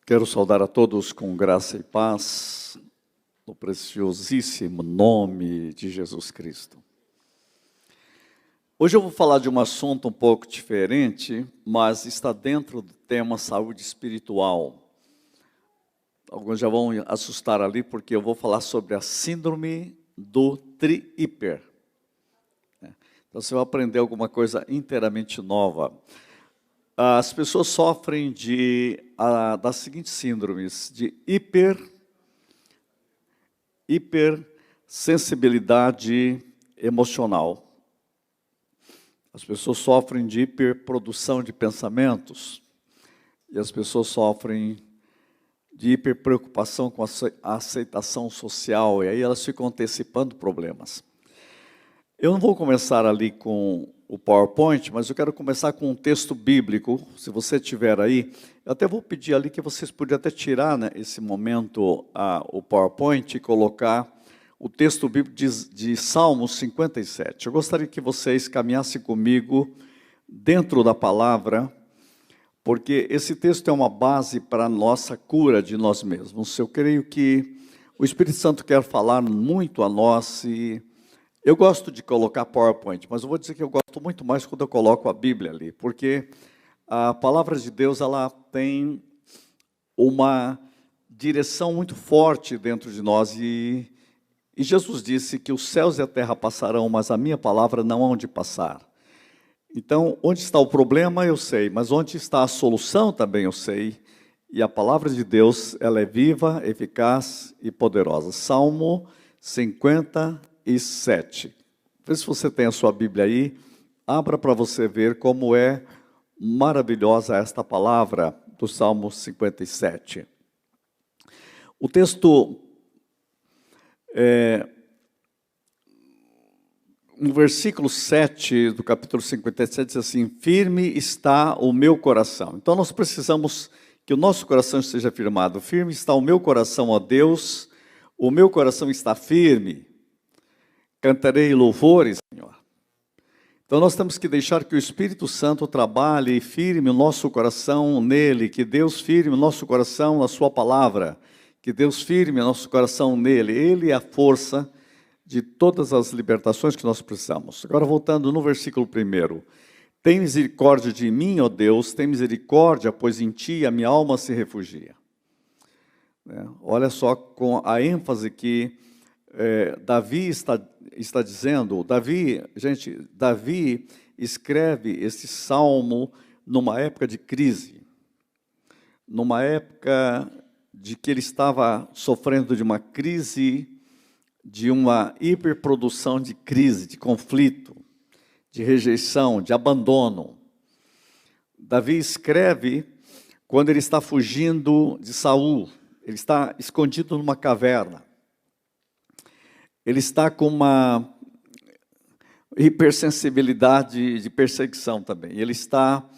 Quero saudar a todos com graça e paz, no preciosíssimo nome de Jesus Cristo. Hoje eu vou falar de um assunto um pouco diferente, mas está dentro do tema saúde espiritual. Alguns já vão assustar ali, porque eu vou falar sobre a síndrome do tri-hiper. Então você vai aprender alguma coisa inteiramente nova. As pessoas sofrem das seguintes síndromes, de hipersensibilidade emocional. As pessoas sofrem de hiperprodução de pensamentos, e as pessoas sofrem de hiperpreocupação com a aceitação social, e aí elas ficam antecipando problemas. Eu não vou começar ali com o PowerPoint, mas eu quero começar com um texto bíblico. Se você tiver aí, eu até vou pedir ali que vocês podiam até tirar, né, esse momento o PowerPoint e colocar o texto bíblico de Salmos 57. Eu gostaria que vocês caminhassem comigo dentro da palavra, porque esse texto é uma base para a nossa cura de nós mesmos. Eu creio que o Espírito Santo quer falar muito a nós e eu gosto de colocar PowerPoint, mas eu vou dizer que eu gosto muito mais quando eu coloco a Bíblia ali, porque a palavra de Deus ela tem uma direção muito forte dentro de nós, e Jesus disse que os céus e a terra passarão, mas a minha palavra não hão de passar. Então, onde está o problema eu sei, mas onde está a solução também eu sei, e a palavra de Deus ela é viva, eficaz e poderosa. Salmo 57. Vê se você tem a sua Bíblia aí, abra para você ver como é maravilhosa esta palavra do Salmo 57. O texto, no versículo 7 do capítulo 57, diz assim: firme está o meu coração. Então nós precisamos que o nosso coração esteja firmado. Firme está o meu coração, ó Deus, o meu coração está firme. Cantarei louvores, Senhor. Então nós temos que deixar que o Espírito Santo trabalhe e firme o nosso coração nele, que Deus firme o nosso coração na sua palavra, que Deus firme o nosso coração nele. Ele é a força de todas as libertações que nós precisamos. Agora voltando no versículo 1. Tem misericórdia de mim, ó Deus, tem misericórdia, pois em ti a minha alma se refugia. Olha só com a ênfase que Davi está dizendo. Davi escreve esse salmo numa época de crise, numa época de que ele estava sofrendo de uma crise, de uma hiperprodução de crise, de conflito, de rejeição, de abandono. Davi escreve quando ele está fugindo de Saul, ele está escondido numa caverna. Ele está com uma hipersensibilidade de perseguição também. Ele está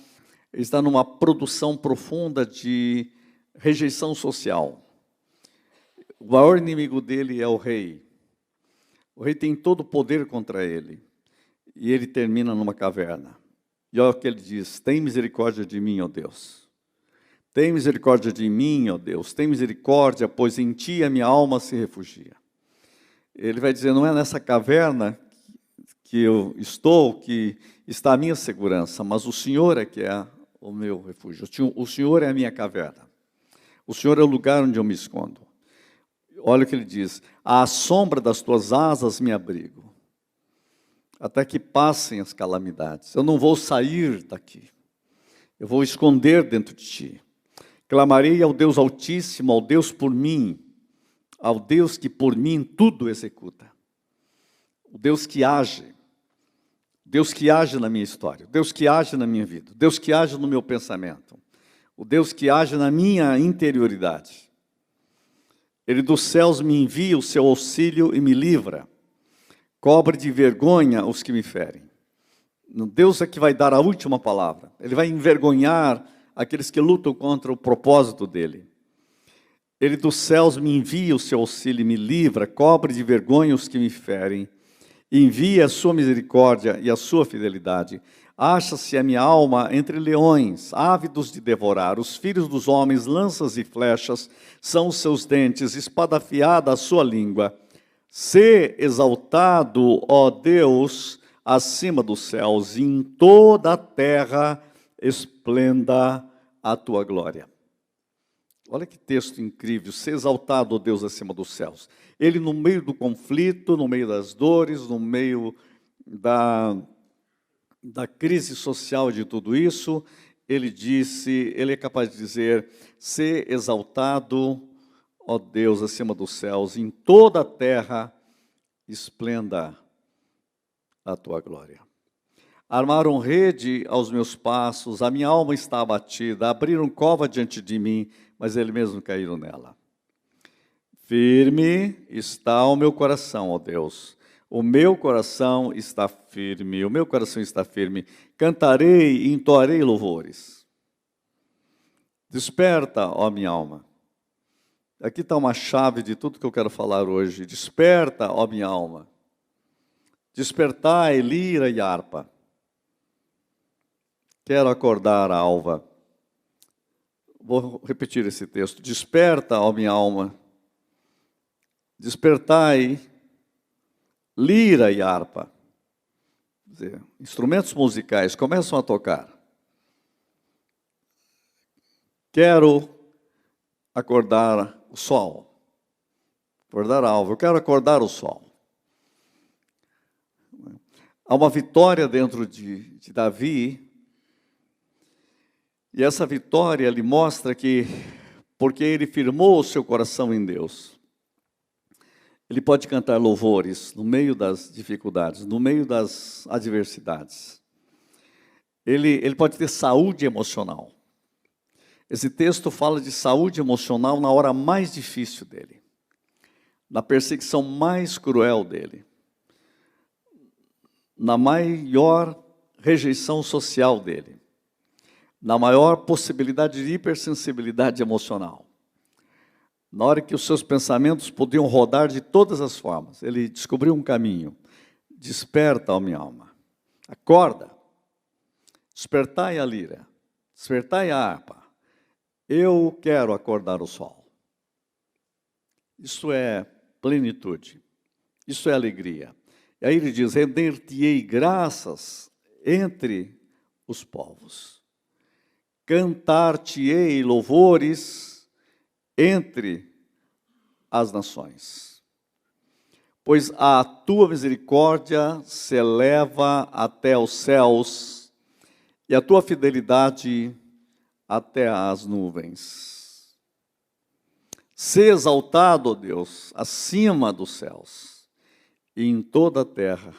numa produção profunda de rejeição social. O maior inimigo dele é o rei. O rei tem todo o poder contra ele. E ele termina numa caverna. E olha o que ele diz: tem misericórdia de mim, ó Deus. Tem misericórdia de mim, ó Deus. Tem misericórdia, pois em ti a minha alma se refugia. Ele vai dizer: não é nessa caverna que eu estou que está a minha segurança, mas o Senhor é que é o meu refúgio. O Senhor é a minha caverna. O Senhor é o lugar onde eu me escondo. Olha o que ele diz: à sombra das tuas asas me abrigo, até que passem as calamidades. Eu não vou sair daqui, eu vou esconder dentro de ti. Clamarei ao Deus Altíssimo, ao Deus por mim, ao Deus que por mim tudo executa. O Deus que age na minha história, o Deus que age na minha vida, o Deus que age no meu pensamento, o Deus que age na minha interioridade. Ele dos céus me envia o seu auxílio e me livra, cobre de vergonha os que me ferem. Deus é que vai dar a última palavra, Ele vai envergonhar aqueles que lutam contra o propósito dEle. Ele dos céus me envia o seu auxílio e me livra, cobre de vergonha os que me ferem, envia a sua misericórdia e a sua fidelidade. Acha-se a minha alma entre leões, ávidos de devorar. Os filhos dos homens, lanças e flechas, são os seus dentes, espada afiada a sua língua. Sê exaltado, ó Deus, acima dos céus, e em toda a terra esplenda a tua glória. Olha que texto incrível. Sê exaltado, ó Deus, acima dos céus. Ele, no meio do conflito, no meio das dores, no meio da crise social de tudo isso, ele é capaz de dizer: sê exaltado, ó Deus, acima dos céus, em toda a terra esplenda a tua glória. Armaram rede aos meus passos, a minha alma está abatida, abriram cova diante de mim, mas eles mesmos caíram nela. Firme está o meu coração, ó Deus. O meu coração está firme, o meu coração está firme. Cantarei e entoarei louvores. Desperta, ó minha alma. Aqui está uma chave de tudo que eu quero falar hoje. Desperta, ó minha alma. Despertai, lira e harpa. Quero acordar a alva. Vou repetir esse texto. Desperta, ó minha alma. Despertai, lira e harpa. Quer dizer, instrumentos musicais começam a tocar. Quero acordar o sol. Acordar a alva. Eu quero acordar o sol. Há uma vitória dentro de Davi. E essa vitória lhe mostra que, porque ele firmou o seu coração em Deus, ele pode cantar louvores no meio das dificuldades, no meio das adversidades. Ele pode ter saúde emocional. Esse texto fala de saúde emocional na hora mais difícil dele, na perseguição mais cruel dele, na maior rejeição social dele, na maior possibilidade de hipersensibilidade emocional. Na hora que os seus pensamentos podiam rodar de todas as formas, ele descobriu um caminho. Desperta, ó minha alma. Acorda. Despertai a lira. Despertai a harpa. Eu quero acordar o sol. Isso é plenitude. Isso é alegria. E aí ele diz: render-te-ei graças entre os povos. Cantar-te-ei louvores entre as nações. Pois a tua misericórdia se eleva até os céus, e a tua fidelidade até as nuvens. Sê exaltado, ó Deus, acima dos céus, e em toda a terra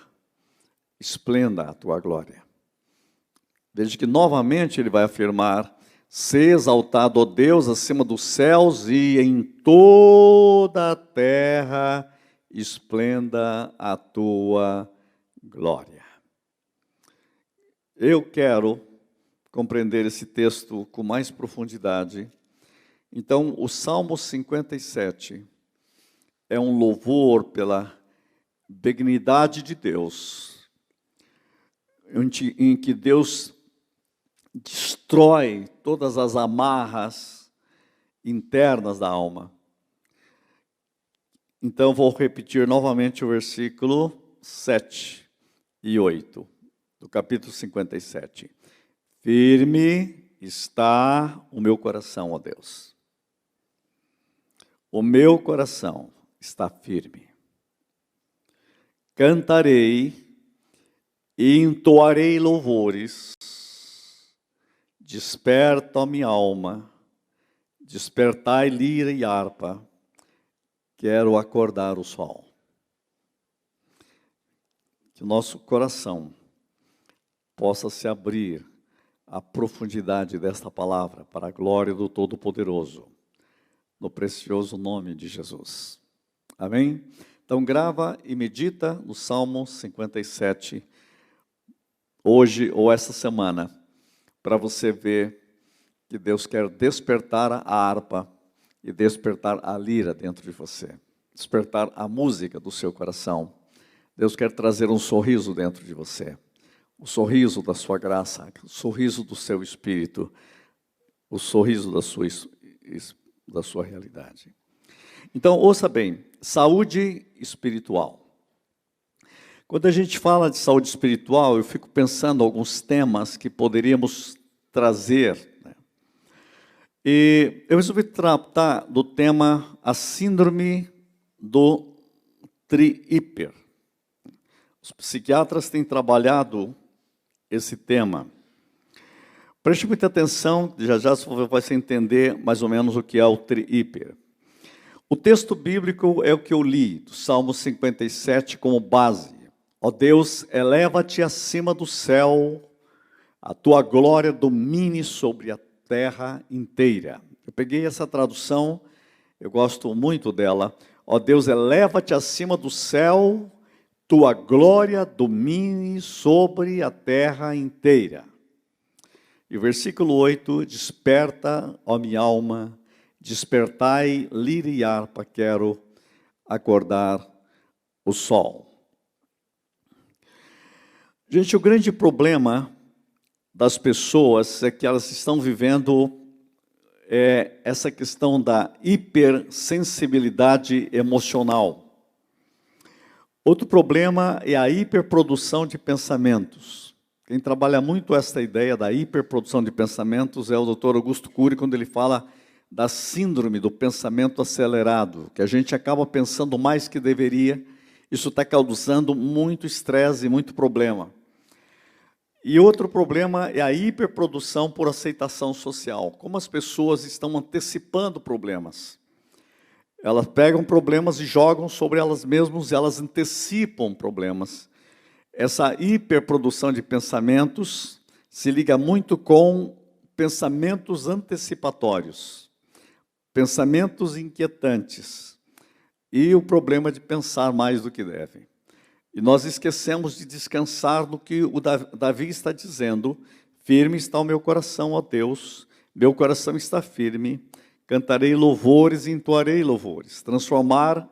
esplenda a tua glória. Desde que novamente ele vai afirmar: sê exaltado, ó Deus, acima dos céus, e em toda a terra esplenda a tua glória. Eu quero compreender esse texto com mais profundidade. Então, o Salmo 57 é um louvor pela benignidade de Deus, em que Deus destrói todas as amarras internas da alma. Então, vou repetir novamente o versículo 7 e 8, do capítulo 57. Firme está o meu coração, ó Deus. O meu coração está firme. Cantarei e entoarei louvores. Desperta, ó minha alma, despertai lira e harpa, quero acordar o sol. Que o nosso coração possa se abrir à profundidade desta palavra, para a glória do Todo-Poderoso, no precioso nome de Jesus. Amém? Então grava e medita no Salmo 57, hoje ou essa semana, para você ver que Deus quer despertar a harpa e despertar a lira dentro de você, despertar a música do seu coração. Deus quer trazer um sorriso dentro de você, o sorriso da sua graça, o sorriso do seu espírito, o sorriso da sua realidade. Então, ouça bem, saúde espiritual. Quando a gente fala de saúde espiritual, eu fico pensando em alguns temas que poderíamos trazer, né? E eu resolvi tratar do tema a síndrome do tri-hiper. Os psiquiatras têm trabalhado esse tema. Preste muita atenção, já você entender mais ou menos o que é o tri-hiper. O texto bíblico é o que eu li, do Salmo 57 como base. Ó Deus, eleva-te acima do céu, a tua glória domine sobre a terra inteira. Eu peguei essa tradução, eu gosto muito dela. Ó Deus, eleva-te acima do céu, tua glória domine sobre a terra inteira. E o versículo 8, desperta, ó minha alma, despertai, lira e harpa, quero acordar o sol. Gente, o grande problema das pessoas é que elas estão vivendo essa questão da hipersensibilidade emocional. Outro problema é a hiperprodução de pensamentos. Quem trabalha muito essa ideia da hiperprodução de pensamentos é o Dr. Augusto Cury, quando ele fala da síndrome do pensamento acelerado, que a gente acaba pensando mais que deveria. Isso está causando muito estresse e muito problema. E outro problema é a hiperprodução por aceitação social. Como as pessoas estão antecipando problemas. Elas pegam problemas e jogam sobre elas mesmas, e elas antecipam problemas. Essa hiperprodução de pensamentos se liga muito com pensamentos antecipatórios, pensamentos inquietantes, e o problema de pensar mais do que deve. E nós esquecemos de descansar no que o Davi está dizendo. Firme está o meu coração, ó Deus, meu coração está firme, cantarei louvores e entoarei louvores. Transformar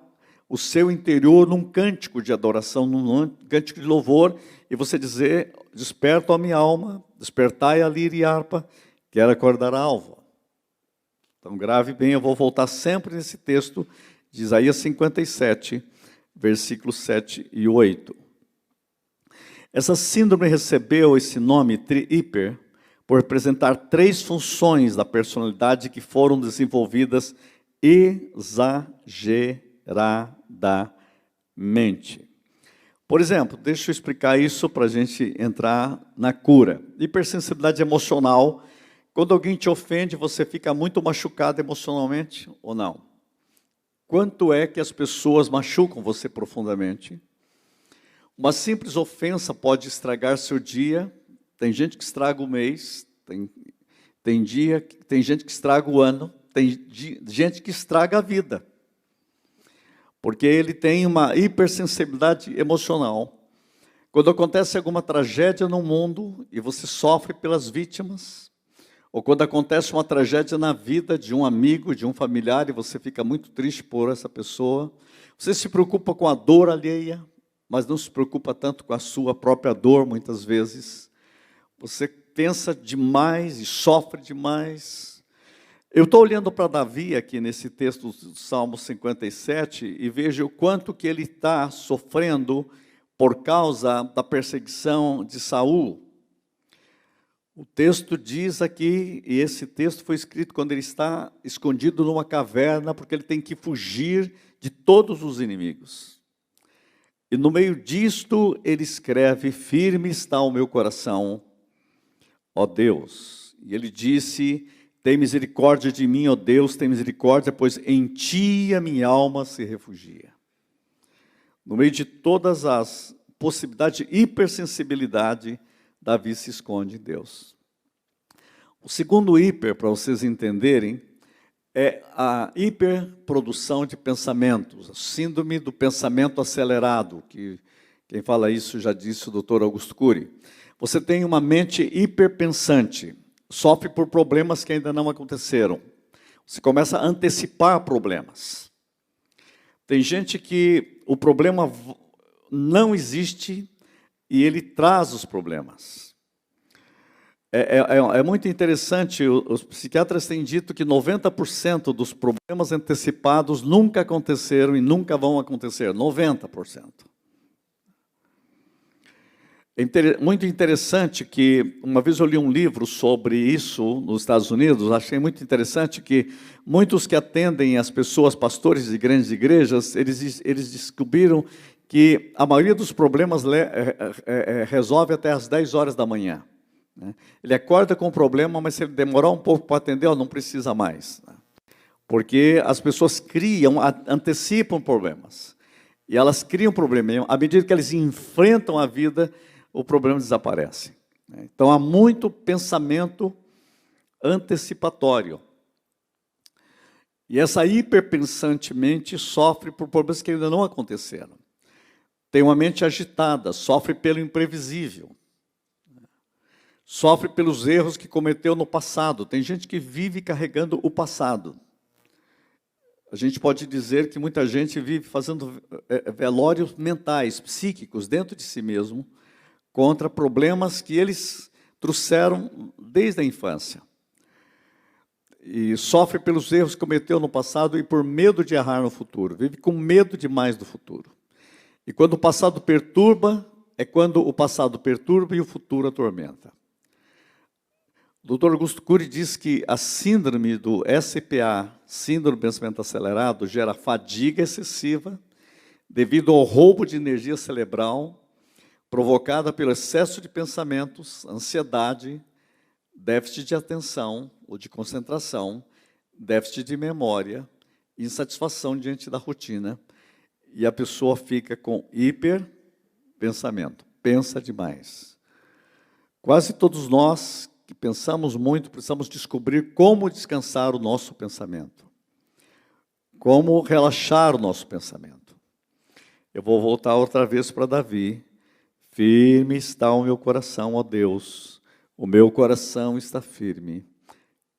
o seu interior num cântico de adoração, num cântico de louvor, e você dizer, desperta a minha alma, despertai a lira e harpa, quero acordar a alva. Então grave bem, eu vou voltar sempre nesse texto de Isaías 57, versículos 7 e 8. Essa síndrome recebeu esse nome, tri-hiper, por representar 3 funções da personalidade que foram desenvolvidas exageradamente. Por exemplo, deixa eu explicar isso para a gente entrar na cura. Hipersensibilidade emocional, quando alguém te ofende, você fica muito machucado emocionalmente ou não? Quanto é que as pessoas machucam você profundamente? Uma simples ofensa pode estragar seu dia. Tem gente que estraga o mês, tem gente que estraga o ano, tem gente que estraga a vida. Porque ele tem uma hipersensibilidade emocional. Quando acontece alguma tragédia no mundo e você sofre pelas vítimas, ou quando acontece uma tragédia na vida de um amigo, de um familiar, e você fica muito triste por essa pessoa, você se preocupa com a dor alheia, mas não se preocupa tanto com a sua própria dor, muitas vezes. Você pensa demais e sofre demais. Eu estou olhando para Davi aqui nesse texto do Salmo 57 e vejo o quanto que ele está sofrendo por causa da perseguição de Saul. O texto diz aqui, e esse texto foi escrito quando ele está escondido numa caverna, porque ele tem que fugir de todos os inimigos. E no meio disto, ele escreve, firme está o meu coração, ó Deus. E ele disse, tem misericórdia de mim, ó Deus, tem misericórdia, pois em ti a minha alma se refugia. No meio de todas as possibilidades de hipersensibilidade, Davi se esconde em Deus. O segundo hiper, para vocês entenderem, é a hiperprodução de pensamentos, a síndrome do pensamento acelerado, que quem fala isso já disse o Dr. Augusto Cury. Você tem uma mente hiperpensante, sofre por problemas que ainda não aconteceram. Você começa a antecipar problemas. Tem gente que o problema não existe, e ele traz os problemas. É muito interessante, os psiquiatras têm dito que 90% dos problemas antecipados nunca aconteceram e nunca vão acontecer, 90%. Muito interessante que, uma vez eu li um livro sobre isso nos Estados Unidos, achei muito interessante que muitos que atendem as pessoas, pastores de grandes igrejas, eles descobriram que a maioria dos problemas resolve até às 10 horas da manhã. Ele acorda com o problema, mas se ele demorar um pouco para atender, não precisa mais. Porque as pessoas antecipam problemas. E elas criam problemas. À medida que eles enfrentam a vida, o problema desaparece. Então, há muito pensamento antecipatório. E essa hiperpensante mente sofre por problemas que ainda não aconteceram. Tem uma mente agitada, sofre pelo imprevisível. Sofre pelos erros que cometeu no passado. Tem gente que vive carregando o passado. A gente pode dizer que muita gente vive fazendo velórios mentais, psíquicos, dentro de si mesmo, contra problemas que eles trouxeram desde a infância. E sofre pelos erros que cometeu no passado e por medo de errar no futuro. Vive com medo demais do futuro. E quando o passado perturba, é quando o passado perturba e o futuro atormenta. O Dr. Augusto Cury diz que a síndrome do SPA, síndrome do pensamento acelerado, gera fadiga excessiva devido ao roubo de energia cerebral provocada pelo excesso de pensamentos, ansiedade, déficit de atenção ou de concentração, déficit de memória, insatisfação diante da rotina, e a pessoa fica com hiperpensamento, pensa demais. Quase todos nós que pensamos muito, precisamos descobrir como descansar o nosso pensamento, como relaxar o nosso pensamento. Eu vou voltar outra vez para Davi. Firme está o meu coração, ó Deus, o meu coração está firme,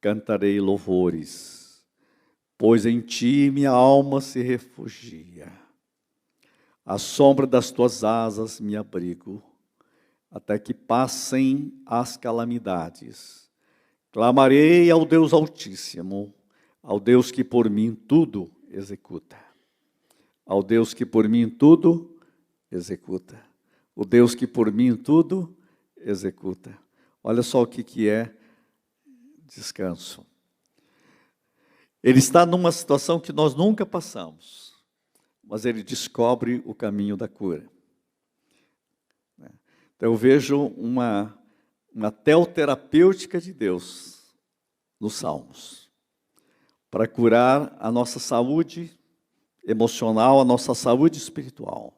cantarei louvores, pois em ti minha alma se refugia. À sombra das tuas asas me abrigo, até que passem as calamidades. Clamarei ao Deus Altíssimo, ao Deus que por mim tudo executa. Ao Deus que por mim tudo executa. O Deus que por mim tudo executa. Olha só o que é descanso. Ele está numa situação que nós nunca passamos, mas ele descobre o caminho da cura. Então eu vejo uma teoterapêutica de Deus nos Salmos, para curar a nossa saúde emocional, a nossa saúde espiritual.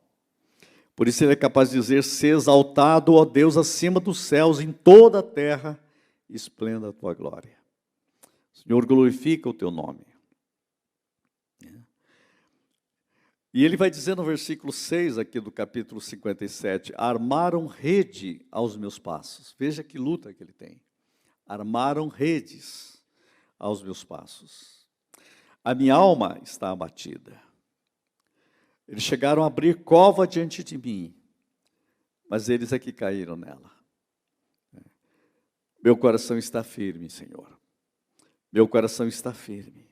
Por isso ele é capaz de dizer, ser exaltado, ó Deus, acima dos céus, em toda a terra, esplenda a tua glória. Senhor, glorifica o teu nome. E ele vai dizer no versículo 6 aqui do capítulo 57, armaram rede aos meus passos. Veja que luta que ele tem. Armaram redes aos meus passos. A minha alma está abatida. Eles chegaram a abrir cova diante de mim, mas eles é que caíram nela. Meu coração está firme, Senhor. Meu coração está firme.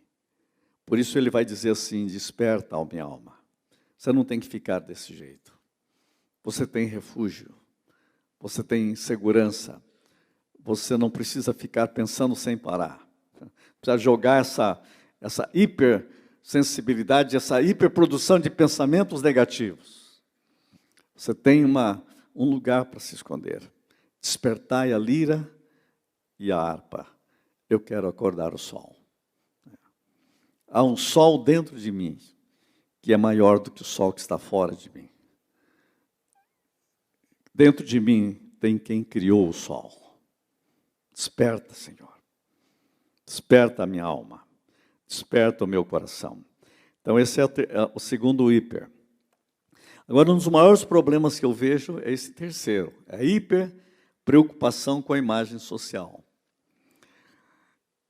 Por isso ele vai dizer assim, desperta, ó minha alma. Você não tem que ficar desse jeito. Você tem refúgio. Você tem segurança. Você não precisa ficar pensando sem parar. Precisa jogar essa hipersensibilidade, essa hiperprodução de pensamentos negativos. Você tem um lugar para se esconder. Despertai a lira e a harpa. Eu quero acordar o sol. Há um sol dentro de mim, que é maior do que o sol que está fora de mim. Dentro de mim tem quem criou o sol. Desperta, Senhor. Desperta a minha alma. Desperta o meu coração. Então esse é o segundo hiper. Agora, um dos maiores problemas que eu vejo é esse terceiro. É a hiper preocupação com a imagem social.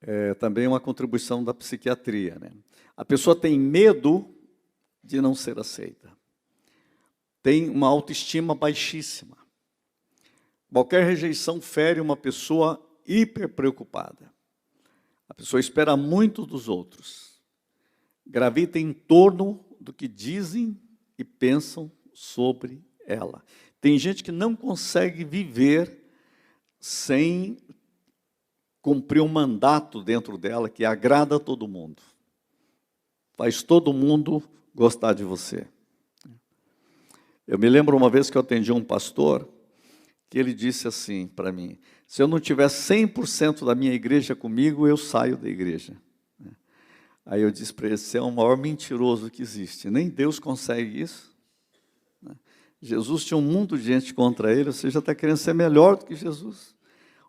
É também uma contribuição da psiquiatria, né? A pessoa tem medo de não ser aceita. Tem uma autoestima baixíssima. Qualquer rejeição fere uma pessoa hiper preocupada. A pessoa espera muito dos outros. Gravita em torno do que dizem e pensam sobre ela. Tem gente que não consegue viver sem cumprir um mandato dentro dela que agrada a todo mundo. Faz todo mundo gostar de você. Eu me lembro uma vez que eu atendi um pastor, que ele disse assim para mim: se eu não tiver 100% da minha igreja comigo, eu saio da igreja. Aí eu disse para ele: você é o maior mentiroso que existe, nem Deus consegue isso. Jesus tinha um mundo de gente contra ele, você já está querendo ser melhor do que Jesus.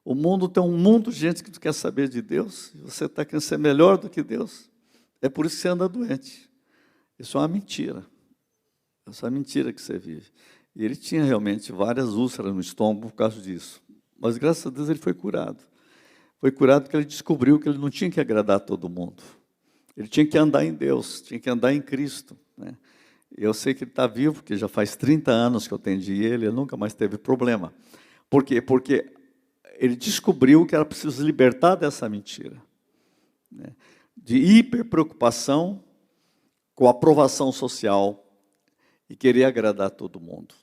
O mundo tem um mundo de gente que quer saber de Deus, e você está querendo ser melhor do que Deus. É por isso que você anda doente. Isso é uma mentira. Essa é uma mentira que você vive. E ele tinha realmente várias úlceras no estômago por causa disso. Mas, graças a Deus, ele foi curado. Foi curado porque ele descobriu que ele não tinha que agradar a todo mundo. Ele tinha que andar em Deus, tinha que andar em Cristo. Né? Eu sei que ele está vivo, porque já faz 30 anos que eu atendi ele nunca mais teve problema. Por quê? Porque ele descobriu que era preciso libertar dessa mentira. Né? De hiperpreocupação com a aprovação social e querer agradar todo mundo.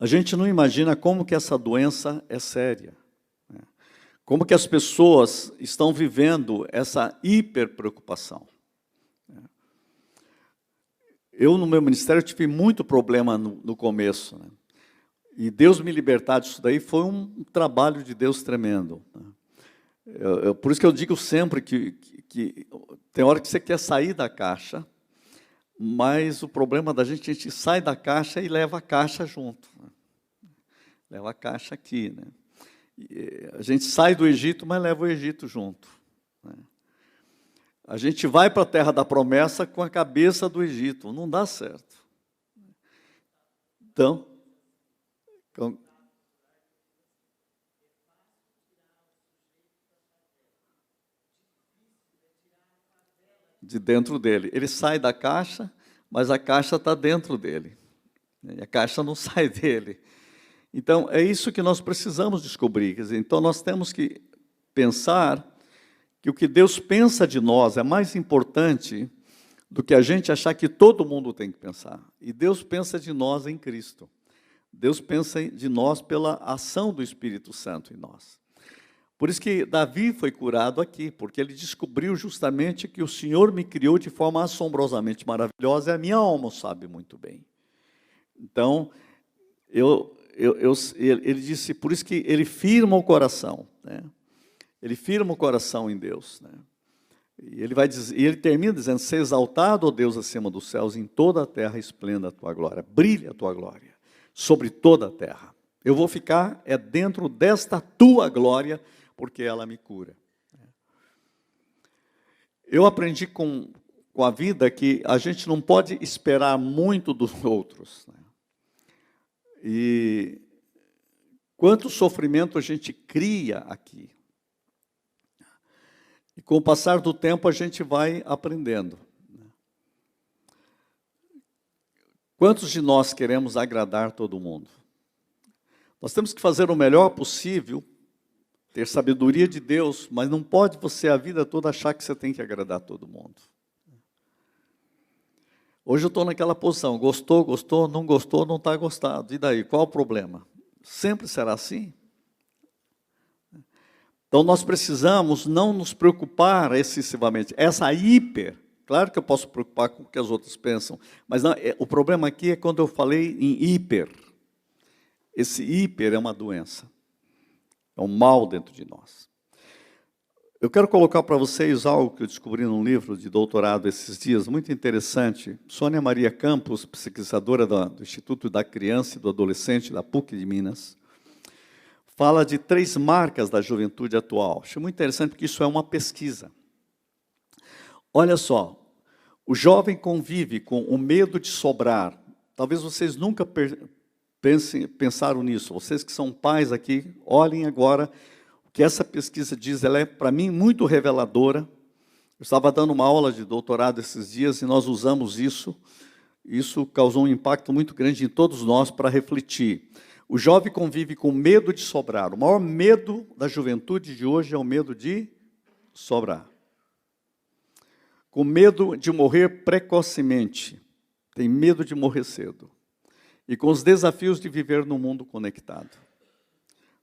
A gente não imagina como que essa doença é séria. Né? Como que as pessoas estão vivendo essa hiperpreocupação. Eu, no meu ministério, tive muito problema no começo. Né? E Deus me libertar disso daí foi um trabalho de Deus tremendo. Né? Por isso que eu digo sempre que tem hora que você quer sair da caixa, mas o problema da gente, a gente sai da caixa e leva a caixa junto. Né? Leva a caixa aqui. Né? A gente sai do Egito, mas leva o Egito junto. Né? A gente vai para a terra da promessa com a cabeça do Egito. Não dá certo. Então, de dentro dele. Ele sai da caixa, mas a caixa está dentro dele. E a caixa não sai dele. Então, é isso que nós precisamos descobrir. Quer dizer, então, nós temos que pensar que o que Deus pensa de nós é mais importante do que a gente achar que todo mundo tem que pensar. E Deus pensa de nós em Cristo. Deus pensa de nós pela ação do Espírito Santo em nós. Por isso que Davi foi curado aqui, porque ele descobriu justamente que o Senhor me criou de forma assombrosamente maravilhosa, e a minha alma sabe muito bem. Então, ele disse, por isso que ele firma o coração, né? Ele firma o coração em Deus, né? E ele vai dizer, e ele termina dizendo: ser exaltado, ó Deus, acima dos céus, em toda a terra esplenda a tua glória, brilha a tua glória sobre toda a terra. Eu vou ficar dentro desta tua glória, porque ela me cura. Eu aprendi com a vida que a gente não pode esperar muito dos outros. Né? E quanto sofrimento a gente cria aqui. E com o passar do tempo a gente vai aprendendo. Quantos de nós queremos agradar todo mundo? Nós temos que fazer o melhor possível, ter sabedoria de Deus, mas não pode você a vida toda achar que você tem que agradar todo mundo. Hoje eu estou naquela posição, gostou, gostou, não gostou, não está gostado. E daí, qual o problema? Sempre será assim? Então, nós precisamos não nos preocupar excessivamente. Essa claro que eu posso preocupar com o que as outras pensam, mas não, o problema aqui é quando eu falei em hiper. Esse hiper é uma doença, é um mal dentro de nós. Eu quero colocar para vocês algo que eu descobri num livro de doutorado esses dias, muito interessante. Sônia Maria Campos, pesquisadora do Instituto da Criança e do Adolescente da PUC de Minas, fala de 3 marcas da juventude atual. Acho muito interessante porque isso é uma pesquisa. Olha só, o jovem convive com o medo de sobrar. Talvez vocês nunca pensaram nisso. Vocês que são pais aqui, olhem agora o que essa pesquisa diz. Ela é, para mim, muito reveladora. Eu estava dando uma aula de doutorado esses dias e nós usamos isso. Isso causou um impacto muito grande em todos nós para refletir. O jovem convive com medo de sobrar. O maior medo da juventude de hoje é o medo de sobrar. Com medo de morrer precocemente. Tem medo de morrer cedo. E com os desafios de viver num mundo conectado.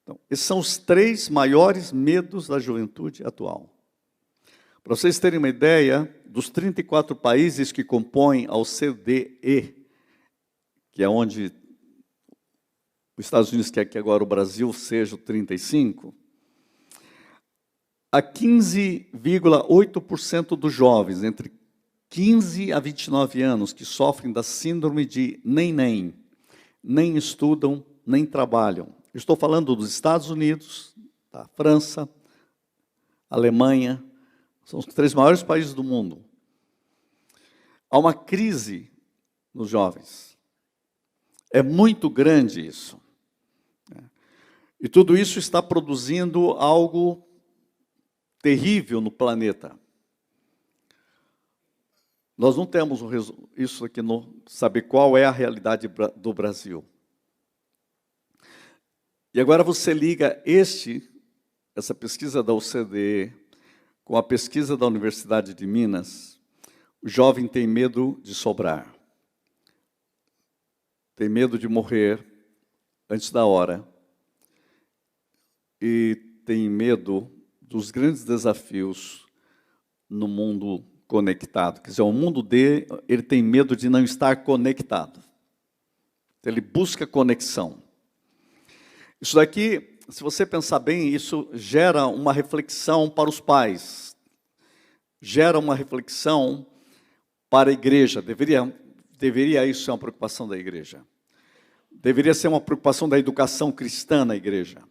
Então, esses são os 3 maiores medos da juventude atual. Para vocês terem uma ideia, dos 34 países que compõem a OCDE, que é onde os Estados Unidos quer que agora o Brasil seja o 35, a 15,8% dos jovens, entre 15 a 29 anos, que sofrem da síndrome de nem estudam, nem trabalham. Eu estou falando dos Estados Unidos, da França, Alemanha, são os 3 maiores países do mundo. Há uma crise nos jovens. É muito grande isso. E tudo isso está produzindo algo terrível no planeta. Nós não temos isso aqui, saber qual é a realidade do Brasil. E agora você liga essa pesquisa da OCDE com a pesquisa da Universidade de Minas. O jovem tem medo de sobrar. Tem medo de morrer antes da hora. E tem medo dos grandes desafios no mundo conectado. Quer dizer, o mundo ele tem medo de não estar conectado. Ele busca conexão. Isso daqui, se você pensar bem, isso gera uma reflexão para os pais. Gera uma reflexão para a igreja. Deveria isso ser uma preocupação da igreja. Deveria ser uma preocupação da educação cristã na igreja.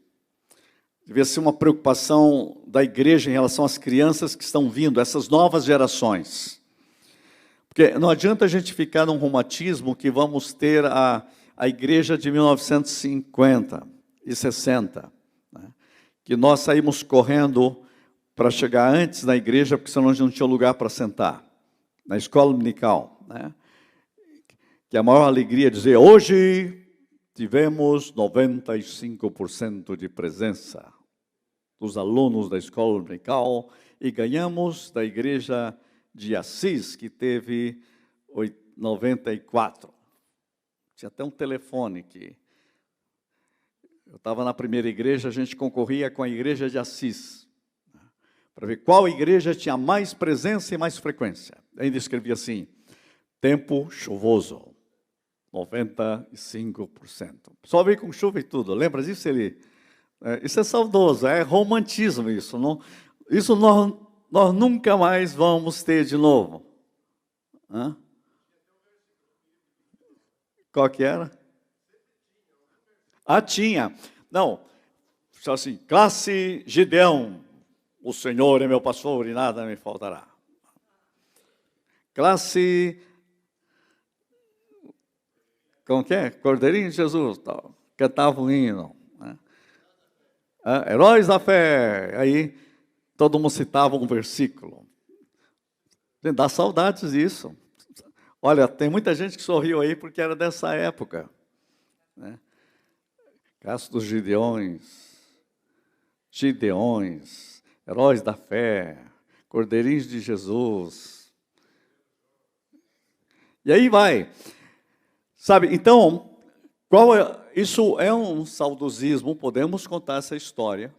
Deveria ser uma preocupação da igreja em relação às crianças que estão vindo, essas novas gerações. Porque não adianta a gente ficar num romantismo que vamos ter a igreja de 1950 e 60, né? Que nós saímos correndo para chegar antes na igreja, porque senão a gente não tinha lugar para sentar, na escola dominical, né? Que a maior alegria é dizer, hoje tivemos 95% de presença dos alunos da escola dominical e ganhamos da igreja de Assis, que teve 94. Tinha até um telefone que... Eu estava na primeira igreja, a gente concorria com a igreja de Assis, para ver qual igreja tinha mais presença e mais frequência. Ainda escrevia assim, tempo chuvoso, 95%. Só veio com chuva e tudo, lembra disso? Isso é saudoso, é romantismo isso. Isso nós nunca mais vamos ter de novo. Hã? Qual que era? Ah, tinha. Não, assim, classe Gideão, o Senhor é meu pastor e nada me faltará. Classe, como que é? Cordeirinho de Jesus, tal. Cantava um hino. Né? Heróis da fé. Aí todo mundo citava um versículo. Dá saudades disso. Olha, tem muita gente que sorriu aí porque era dessa época. Né? Caso dos Gideões, heróis da fé, cordeirinhos de Jesus. E aí vai. Sabe, então, isso é um saudosismo, podemos contar essa história.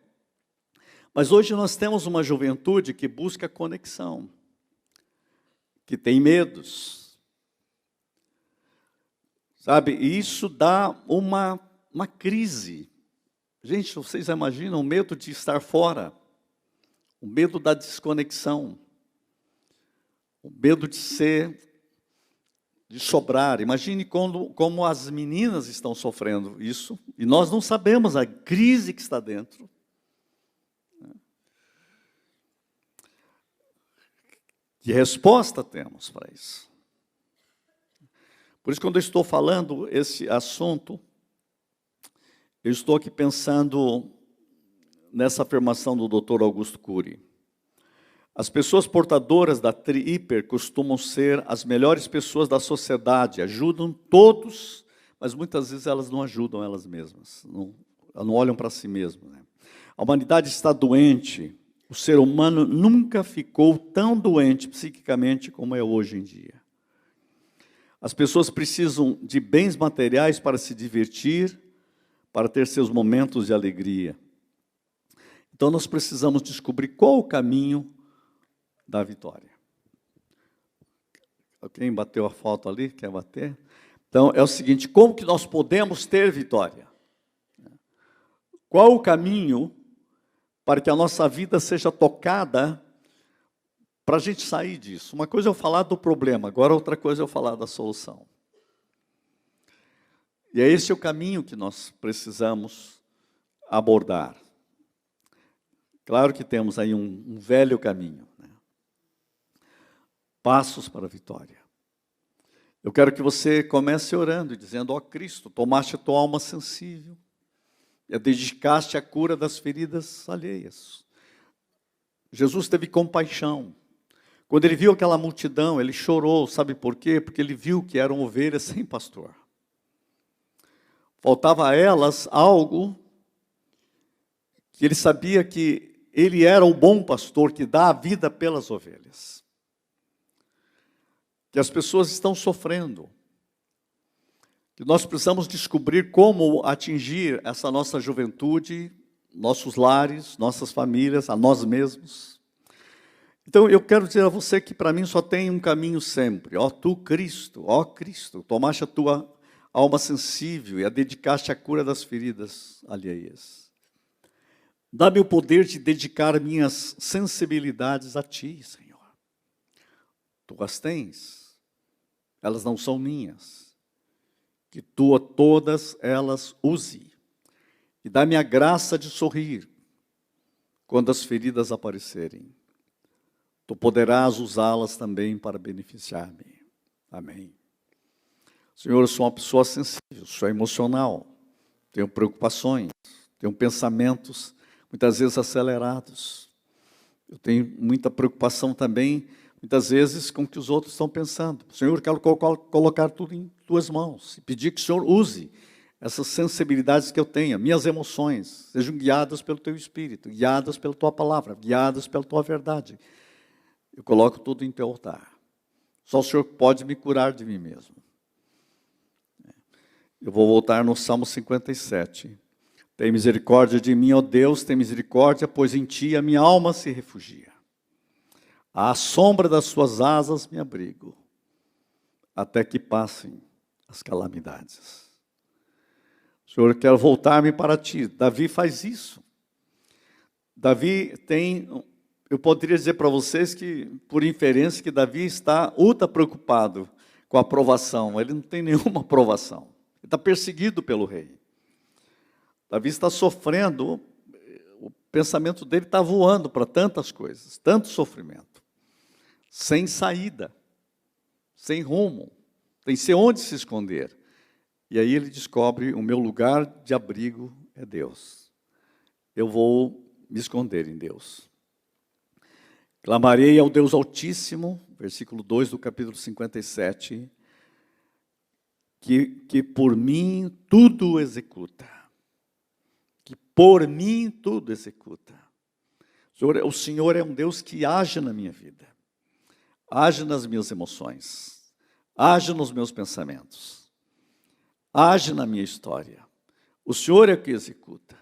Mas hoje nós temos uma juventude que busca conexão, que tem medos. Sabe, e isso dá uma crise. Gente, vocês imaginam o medo de estar fora, o medo da desconexão, o medo de sobrar. Imagine como as meninas estão sofrendo isso, e nós não sabemos a crise que está dentro. Que resposta temos para isso? Por isso, quando eu estou falando esse assunto, eu estou aqui pensando nessa afirmação do Dr. Augusto Cury. As pessoas portadoras da TRIIPER costumam ser as melhores pessoas da sociedade, ajudam todos, mas muitas vezes elas não ajudam elas mesmas, não olham para si mesmas, né? A humanidade está doente, o ser humano nunca ficou tão doente psiquicamente como é hoje em dia. As pessoas precisam de bens materiais para se divertir, para ter seus momentos de alegria. Então nós precisamos descobrir qual o caminho da vitória. Alguém bateu a foto ali? Quer bater? Então é o seguinte, como que nós podemos ter vitória? Qual o caminho para que a nossa vida seja tocada para a gente sair disso? Uma coisa é eu falar do problema, agora outra coisa é eu falar da solução. E é esse o caminho que nós precisamos abordar. Claro que temos aí um velho caminho, né? Passos para a vitória. Eu quero que você comece orando e dizendo, ó Cristo, tomaste a tua alma sensível e a dedicaste à cura das feridas alheias. Jesus teve compaixão. Quando ele viu aquela multidão, ele chorou, sabe por quê? Porque ele viu que eram ovelhas sem pastor. Faltava a elas algo que ele sabia que ele era o bom pastor que dá a vida pelas ovelhas. Que as pessoas estão sofrendo. Que nós precisamos descobrir como atingir essa nossa juventude, nossos lares, nossas famílias, a nós mesmos. Então eu quero dizer a você que para mim só tem um caminho sempre. Ó Cristo, tomaste a tua alma sensível e a dedicaste à cura das feridas alheias. Dá-me o poder de dedicar minhas sensibilidades a Ti, Senhor. Tu as tens, elas não são minhas. Que Tu todas elas use. E dá-me a graça de sorrir quando as feridas aparecerem. Tu poderás usá-las também para beneficiar-me. Amém. Senhor, eu sou uma pessoa sensível, sou emocional, tenho preocupações, tenho pensamentos muitas vezes acelerados. Eu tenho muita preocupação também, muitas vezes, com o que os outros estão pensando. Senhor, eu quero colocar tudo em Tuas mãos e pedir que o Senhor use essas sensibilidades que eu tenho, minhas emoções, sejam guiadas pelo Teu Espírito, guiadas pela Tua palavra, guiadas pela Tua verdade. Eu coloco tudo em Teu altar. Só o Senhor pode me curar de mim mesmo. Eu vou voltar no Salmo 57. Tem misericórdia de mim, ó Deus, tem misericórdia, pois em Ti a minha alma se refugia. À sombra das Suas asas me abrigo, até que passem as calamidades. Senhor, eu quero voltar-me para Ti. Davi faz isso. Davi tem, eu poderia dizer para vocês que, por inferência, que Davi está ultra preocupado com a aprovação. Ele não tem nenhuma aprovação. Ele está perseguido pelo rei. Davi está sofrendo, o pensamento dele está voando para tantas coisas, tanto sofrimento, sem saída, sem rumo, tem sem onde se esconder. E aí ele descobre, o meu lugar de abrigo é Deus. Eu vou me esconder em Deus. Clamarei ao Deus Altíssimo, versículo 2 do capítulo 57, que por mim tudo executa. Que por mim tudo executa. O Senhor é um Deus que age na minha vida, age nas minhas emoções, age nos meus pensamentos, age na minha história. O Senhor é o que executa.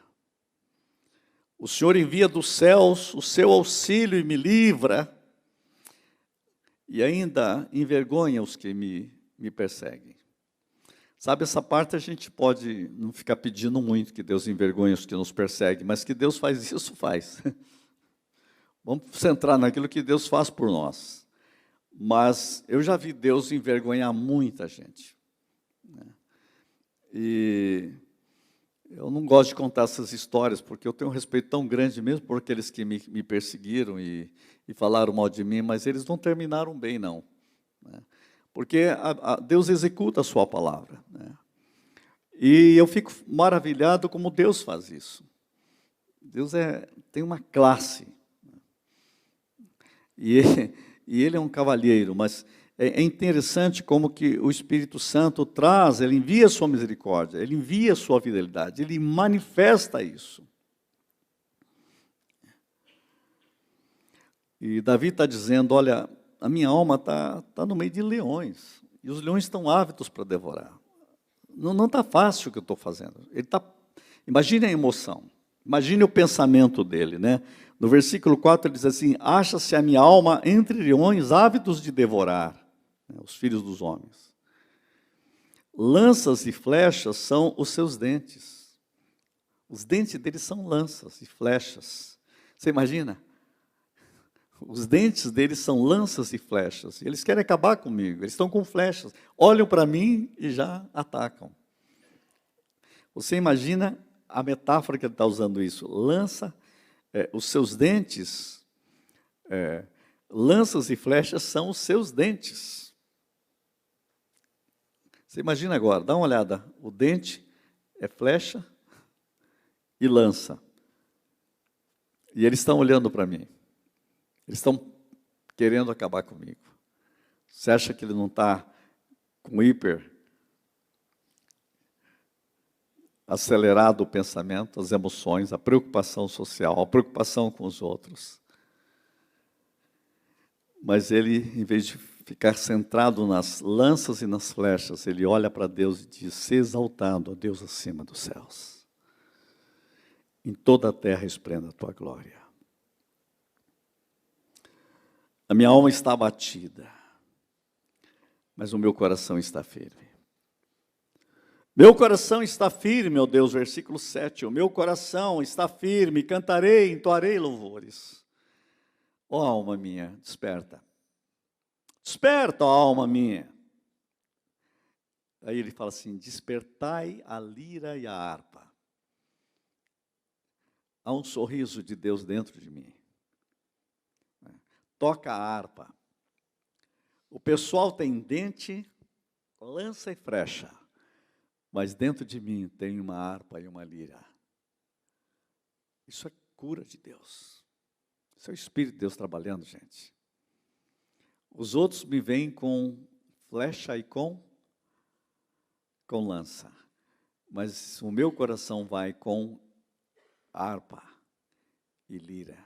O Senhor envia dos céus o seu auxílio e me livra, e ainda envergonha os que me perseguem. Sabe, essa parte a gente pode não ficar pedindo muito que Deus envergonhe os que nos perseguem, mas que Deus faz isso, faz. Vamos centrar naquilo que Deus faz por nós. Mas eu já vi Deus envergonhar muita gente. E eu não gosto de contar essas histórias, porque eu tenho um respeito tão grande mesmo por aqueles que me perseguiram e falaram mal de mim, mas eles não terminaram bem, não. Porque Deus executa a sua palavra, né? E eu fico maravilhado como Deus faz isso. Deus tem uma classe. E ele é um cavalheiro, mas É interessante como que o Espírito Santo traz, ele envia a sua misericórdia, ele envia a sua fidelidade, ele manifesta isso. E Davi está dizendo, olha, a minha alma está no meio de leões, e os leões estão ávidos para devorar. Não está fácil o que eu estou fazendo. Imagine a emoção, imagine o pensamento dele, né? No versículo 4 ele diz assim, acha-se a minha alma entre leões ávidos de devorar, né, os filhos dos homens. Lanças e flechas são os seus dentes. Os dentes deles são lanças e flechas. Você imagina? Os dentes deles são lanças e flechas. Eles querem acabar comigo, eles estão com flechas. Olham para mim e já atacam. Você imagina a metáfora que ele está usando isso. Os seus dentes, lanças e flechas são os seus dentes. Você imagina agora, dá uma olhada. O dente é flecha e lança. E eles estão olhando para mim. Eles estão querendo acabar comigo. Você acha que ele não está com hiper acelerado o pensamento, as emoções, a preocupação social, a preocupação com os outros? Mas ele, em vez de ficar centrado nas lanças e nas flechas, ele olha para Deus e diz, "Se exaltado, ó Deus acima dos céus. Em toda a terra esplenda a tua glória." A minha alma está abatida, mas o meu coração está firme. Meu coração está firme, ó Deus, versículo 7. O meu coração está firme, cantarei, entoarei louvores. Ó alma minha, desperta. Desperta, ó alma minha. Aí ele fala assim, despertai a lira e a harpa. Há um sorriso de Deus dentro de mim. Toca a harpa. O pessoal tem dente, lança e flecha, mas dentro de mim tem uma harpa e uma lira. Isso é cura de Deus. Isso é o Espírito de Deus trabalhando, gente. Os outros me veem com flecha e com lança, mas o meu coração vai com harpa e lira.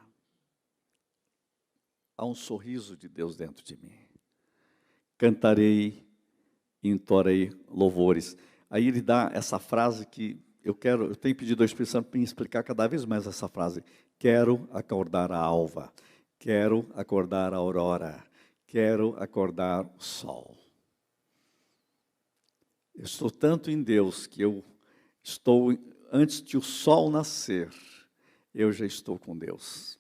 Há um sorriso de Deus dentro de mim. Cantarei e entoarei louvores. Aí ele dá essa frase que eu tenho pedido ao Espírito Santo para me explicar cada vez mais essa frase. Quero acordar a alva, quero acordar a aurora, quero acordar o sol. Eu estou tanto em Deus que antes de o sol nascer, eu já estou com Deus.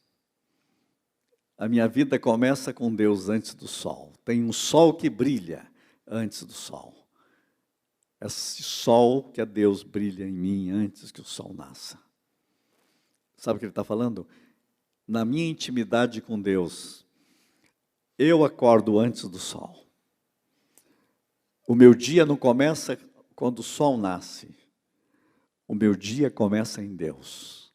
A minha vida começa com Deus antes do sol. Tem um sol que brilha antes do sol. Esse sol que é Deus brilha em mim antes que o sol nasça. Sabe o que ele está falando? Na minha intimidade com Deus, eu acordo antes do sol. O meu dia não começa quando o sol nasce. O meu dia começa em Deus.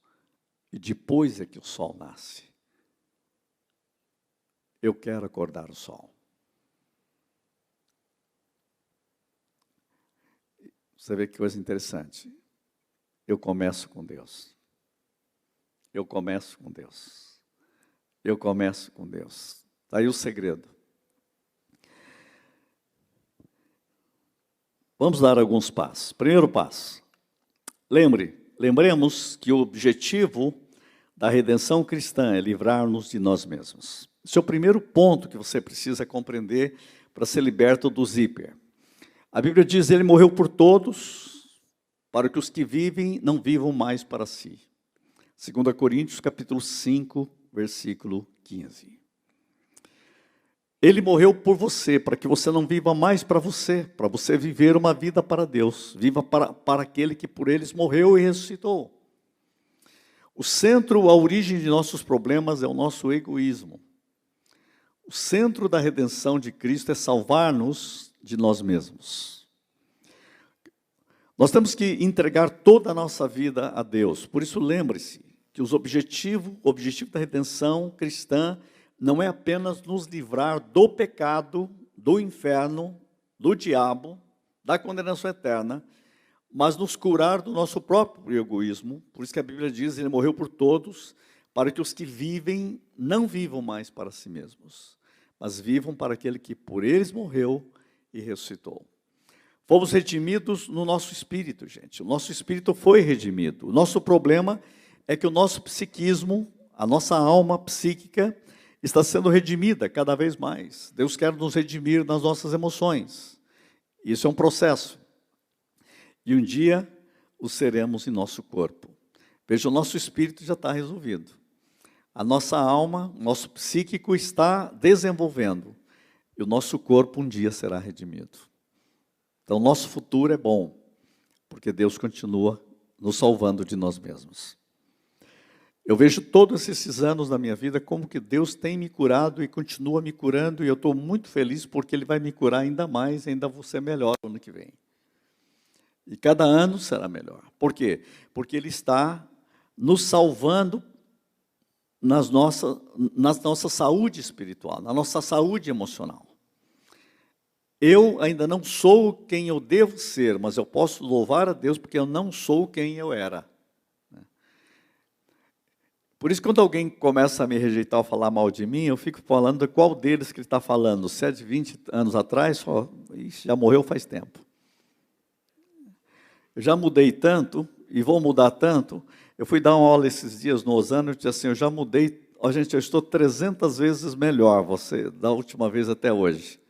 E depois é que o sol nasce. Eu quero acordar o sol. Você vê que coisa interessante. Eu começo com Deus. Eu começo com Deus. Eu começo com Deus. Está aí o segredo. Vamos dar alguns passos. Primeiro passo. Lembremos que o objetivo da redenção cristã é livrar-nos de nós mesmos. Esse é o primeiro ponto que você precisa compreender para ser liberto do zíper. A Bíblia diz, ele morreu por todos, para que os que vivem não vivam mais para si. 2 Coríntios, capítulo 5, versículo 15. Ele morreu por você, para que você não viva mais para você viver uma vida para Deus. Viva para aquele que por eles morreu e ressuscitou. O centro, a origem de nossos problemas é o nosso egoísmo. O centro da redenção de Cristo é salvar-nos de nós mesmos. Nós temos que entregar toda a nossa vida a Deus. Por isso, lembre-se que o objetivo da redenção cristã não é apenas nos livrar do pecado, do inferno, do diabo, da condenação eterna, mas nos curar do nosso próprio egoísmo. Por isso que a Bíblia diz, ele morreu por todos, para que os que vivem não vivam mais para si mesmos, mas vivam para aquele que por eles morreu e ressuscitou. Fomos redimidos no nosso espírito, gente. O nosso espírito foi redimido. O nosso problema é que o nosso psiquismo, a nossa alma psíquica, está sendo redimida cada vez mais. Deus quer nos redimir nas nossas emoções. Isso é um processo. E um dia o seremos em nosso corpo. Veja, o nosso espírito já está resolvido. A nossa alma, o nosso psíquico está desenvolvendo. E o nosso corpo um dia será redimido. Então, nosso futuro é bom, porque Deus continua nos salvando de nós mesmos. Eu vejo todos esses anos da minha vida como que Deus tem me curado e continua me curando, e eu estou muito feliz porque Ele vai me curar ainda mais, ainda vou ser melhor no ano que vem. E cada ano será melhor. Por quê? Porque Ele está nos salvando na nossa saúde espiritual, na nossa saúde emocional. Eu ainda não sou quem eu devo ser, mas eu posso louvar a Deus porque eu não sou quem eu era. Por isso, quando alguém começa a me rejeitar ou falar mal de mim, eu fico falando de qual deles que ele está falando. Se é de 20 anos atrás, já morreu faz tempo. Eu já mudei tanto, e vou mudar tanto. Eu fui dar uma aula esses dias no Osana, eu disse assim, eu já mudei, gente, eu estou 300 vezes melhor, você, da última vez até hoje.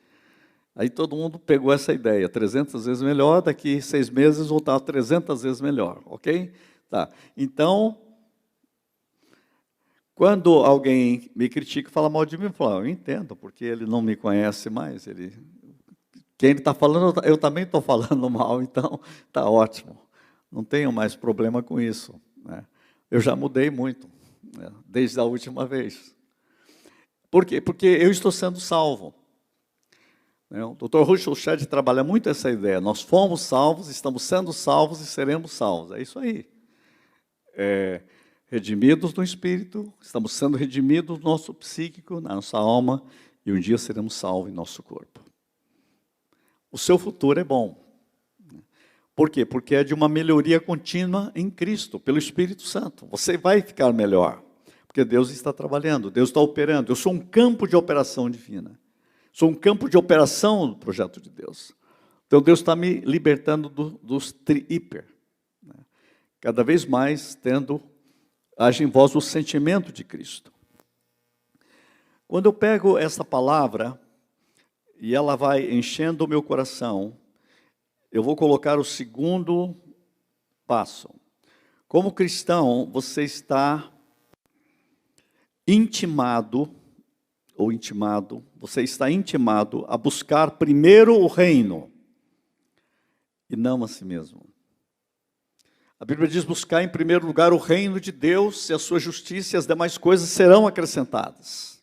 Aí todo mundo pegou essa ideia, 300 vezes melhor, daqui 6 meses vou estar 300 vezes melhor, ok? Tá. Então, quando alguém me critica e fala mal de mim, eu falo, eu entendo, porque ele não me conhece mais, quem ele está falando, eu também estou falando mal, então está ótimo, não tenho mais problema com isso, né? Eu já mudei muito, né, desde a última vez. Por quê? Porque eu estou sendo salvo. O Dr. Russell Shedd trabalha muito essa ideia. Nós fomos salvos, estamos sendo salvos e seremos salvos. É isso aí. Redimidos no espírito, estamos sendo redimidos no nosso psíquico, na nossa alma, e um dia seremos salvos em nosso corpo. O seu futuro é bom. Por quê? Porque é de uma melhoria contínua em Cristo, pelo Espírito Santo. Você vai ficar melhor, porque Deus está trabalhando, Deus está operando. Eu sou um campo de operação divina. Sou um campo de operação do projeto de Deus. Então, Deus está me libertando dos tri-hiper. Cada vez mais age em vós o sentimento de Cristo. Quando eu pego essa palavra, e ela vai enchendo o meu coração, eu vou colocar o segundo passo. Como cristão, você está você está intimado a buscar primeiro o reino e não a si mesmo. A Bíblia diz, buscar em primeiro lugar o reino de Deus e a sua justiça e as demais coisas serão acrescentadas.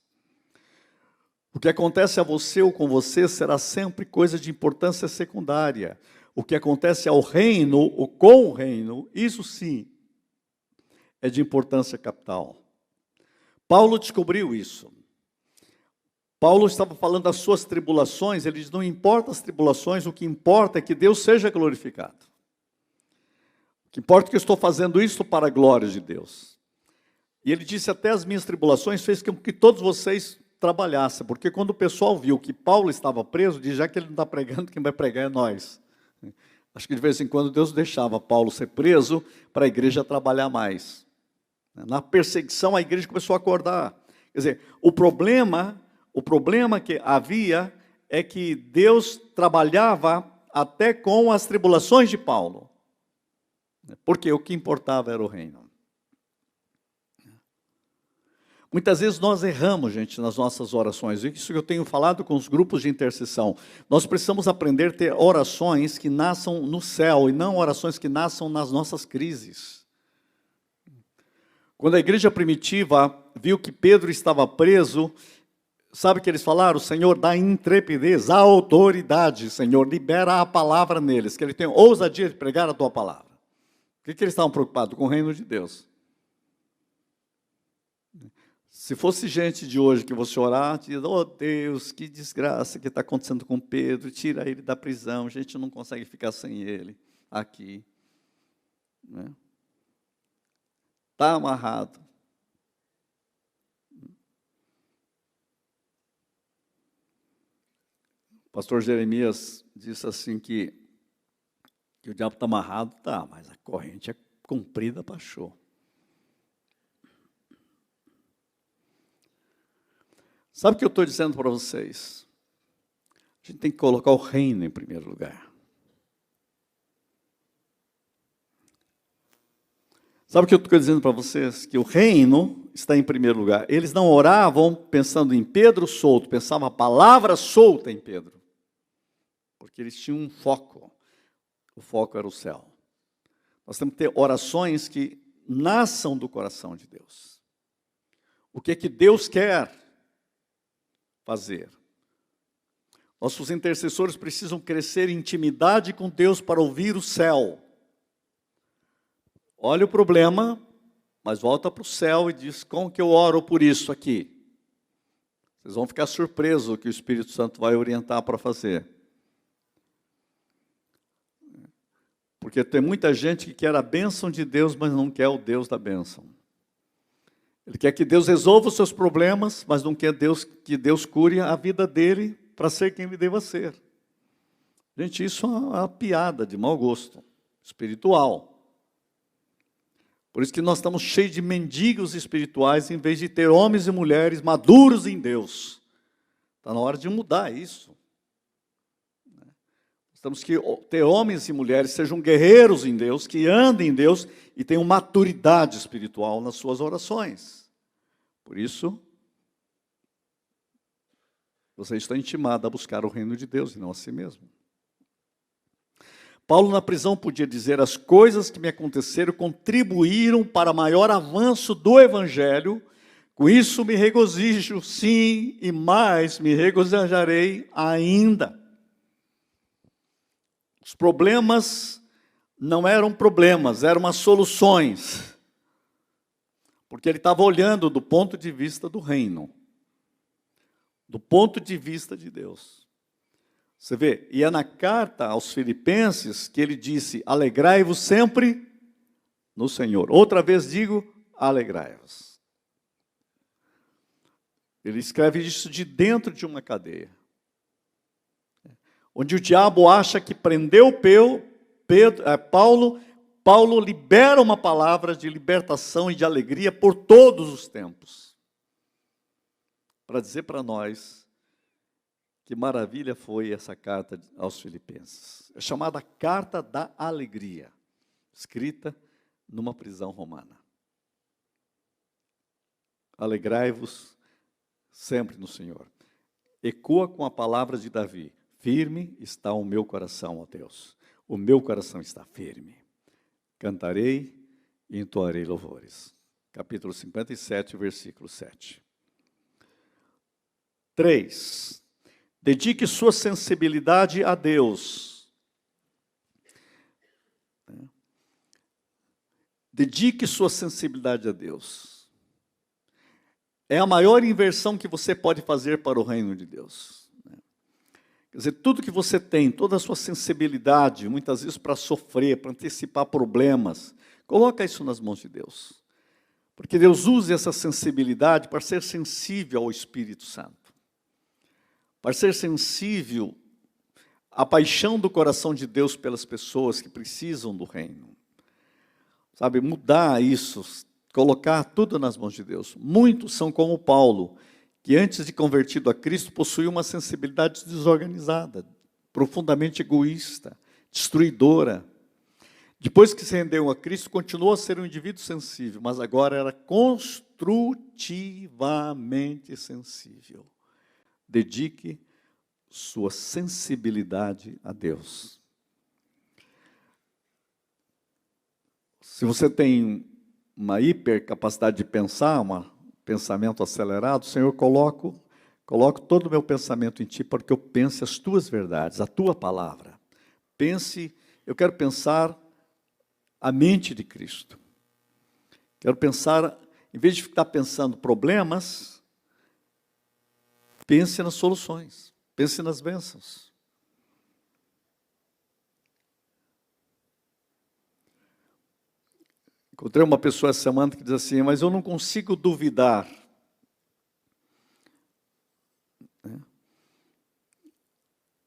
O que acontece a você ou com você será sempre coisa de importância secundária. O que acontece ao reino ou com o reino, isso sim, é de importância capital. Paulo descobriu isso. Paulo estava falando das suas tribulações, ele diz, não importa as tribulações, o que importa é que Deus seja glorificado. O que importa é que eu estou fazendo isso para a glória de Deus. E ele disse, até as minhas tribulações fez com que todos vocês trabalhassem, porque quando o pessoal viu que Paulo estava preso, diz, já que ele não está pregando, quem vai pregar é nós. Acho que de vez em quando Deus deixava Paulo ser preso para a igreja trabalhar mais. Na perseguição, a igreja começou a acordar. Quer dizer, o problema que havia é que Deus trabalhava até com as tribulações de Paulo. Porque o que importava era o reino. Muitas vezes nós erramos, gente, nas nossas orações. Isso que eu tenho falado com os grupos de intercessão. Nós precisamos aprender a ter orações que nasçam no céu e não orações que nasçam nas nossas crises. Quando a igreja primitiva viu que Pedro estava preso, sabe o que eles falaram? Senhor, dá intrepidez, autoridade, Senhor, libera a palavra neles, que ele tenha ousadia de pregar a tua palavra. O que eles estavam preocupados? Com o reino de Deus. Se fosse gente de hoje que você orar, diz, oh Deus, que desgraça que está acontecendo com Pedro, tira ele da prisão, a gente não consegue ficar sem ele aqui. Está amarrado. O pastor Jeremias disse assim que o diabo está amarrado, tá, mas a corrente é comprida para show. Sabe o que eu estou dizendo para vocês? A gente tem que colocar o reino em primeiro lugar. Sabe o que eu estou dizendo para vocês? Que o reino está em primeiro lugar. Eles não oravam pensando em Pedro solto, pensavam a palavra solta em Pedro. Porque eles tinham um foco. O foco era o céu. Nós temos que ter orações que nasçam do coração de Deus. O que é que Deus quer fazer? Nossos intercessores precisam crescer em intimidade com Deus para ouvir o céu. Olha o problema, mas volta para o céu e diz, como que eu oro por isso aqui? Vocês vão ficar surpresos o que o Espírito Santo vai orientar para fazer. Porque tem muita gente que quer a bênção de Deus, mas não quer o Deus da bênção. Ele quer que Deus resolva os seus problemas, mas não quer que Deus cure a vida dele para ser quem ele deva ser. Gente, isso é uma piada de mau gosto espiritual. Por isso que nós estamos cheios de mendigos espirituais, em vez de ter homens e mulheres maduros em Deus. Está na hora de mudar isso. Temos que ter homens e mulheres, sejam guerreiros em Deus, que andem em Deus e tenham maturidade espiritual nas suas orações. Por isso, você está intimado a buscar o reino de Deus e não a si mesmo. Paulo na prisão podia dizer, as coisas que me aconteceram contribuíram para maior avanço do Evangelho, com isso me regozijo, sim, e mais me regozijarei ainda. Os problemas não eram problemas, eram as soluções. Porque ele estava olhando do ponto de vista do reino. Do ponto de vista de Deus. Você vê, e é na carta aos Filipenses que ele disse, alegrai-vos sempre no Senhor. Outra vez digo, alegrai-vos. Ele escreve isso de dentro de uma cadeia. Onde o diabo acha que prendeu Paulo, Paulo libera uma palavra de libertação e de alegria por todos os tempos. Para dizer para nós que maravilha foi essa carta aos Filipenses. É chamada Carta da Alegria, escrita numa prisão romana. Alegrai-vos sempre no Senhor. Ecoa com a palavra de Davi. Firme está o meu coração, ó Deus. O meu coração está firme. Cantarei e entoarei louvores. Capítulo 57, versículo 7. 3. Dedique sua sensibilidade a Deus. Dedique sua sensibilidade a Deus. É a maior inversão que você pode fazer para o reino de Deus. Quer dizer, tudo que você tem, toda a sua sensibilidade, muitas vezes para sofrer, para antecipar problemas, coloca isso nas mãos de Deus. Porque Deus usa essa sensibilidade para ser sensível ao Espírito Santo. Para ser sensível à paixão do coração de Deus pelas pessoas que precisam do reino. Sabe, mudar isso, colocar tudo nas mãos de Deus. Muitos são como Paulo, que antes de convertido a Cristo, possuía uma sensibilidade desorganizada, profundamente egoísta, destruidora. Depois que se rendeu a Cristo, continuou a ser um indivíduo sensível, mas agora era construtivamente sensível. Dedique sua sensibilidade a Deus. Se você tem uma hipercapacidade de pensar, pensamento acelerado, Senhor, coloco todo o meu pensamento em Ti, para que eu pense as Tuas verdades, a Tua palavra. Eu quero pensar a mente de Cristo. Quero pensar em vez de ficar pensando problemas, pense nas soluções, pense nas bênçãos. Encontrei uma pessoa essa semana que diz assim, mas eu não consigo duvidar, né,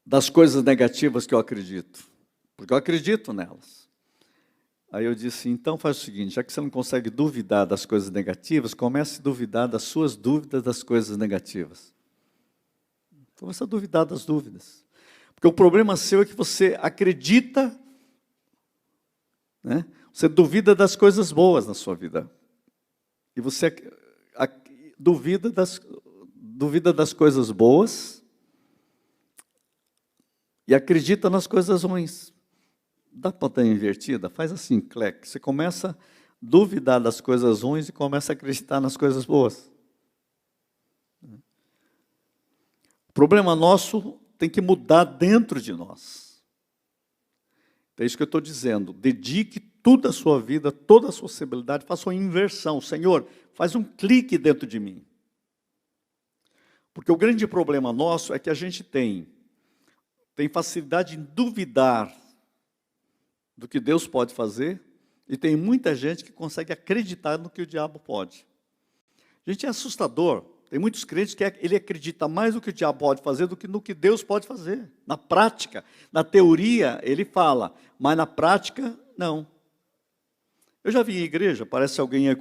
das coisas negativas que eu acredito, porque eu acredito nelas. Aí eu disse, então faz o seguinte, já que você não consegue duvidar das coisas negativas, comece a duvidar das suas dúvidas das coisas negativas. Comece a duvidar das dúvidas. Porque o problema seu é que você acredita, né? Você duvida das coisas boas na sua vida. E você duvida das coisas boas e acredita nas coisas ruins. Dá para dar invertida? Faz assim, cleque. Você começa a duvidar das coisas ruins e começa a acreditar nas coisas boas. O problema nosso tem que mudar dentro de nós. É isso que eu estou dizendo. Dedique toda a sua vida, toda a sua possibilidade, faça uma inversão. Senhor, faz um clique dentro de mim. Porque o grande problema nosso é que a gente tem facilidade em duvidar do que Deus pode fazer, e tem muita gente que consegue acreditar no que o diabo pode. Gente, é assustador. Tem muitos crentes que ele acredita mais no que o diabo pode fazer do que no que Deus pode fazer. Na prática, na teoria, ele fala, mas na prática, não. Eu já vi em igreja, parece alguém aí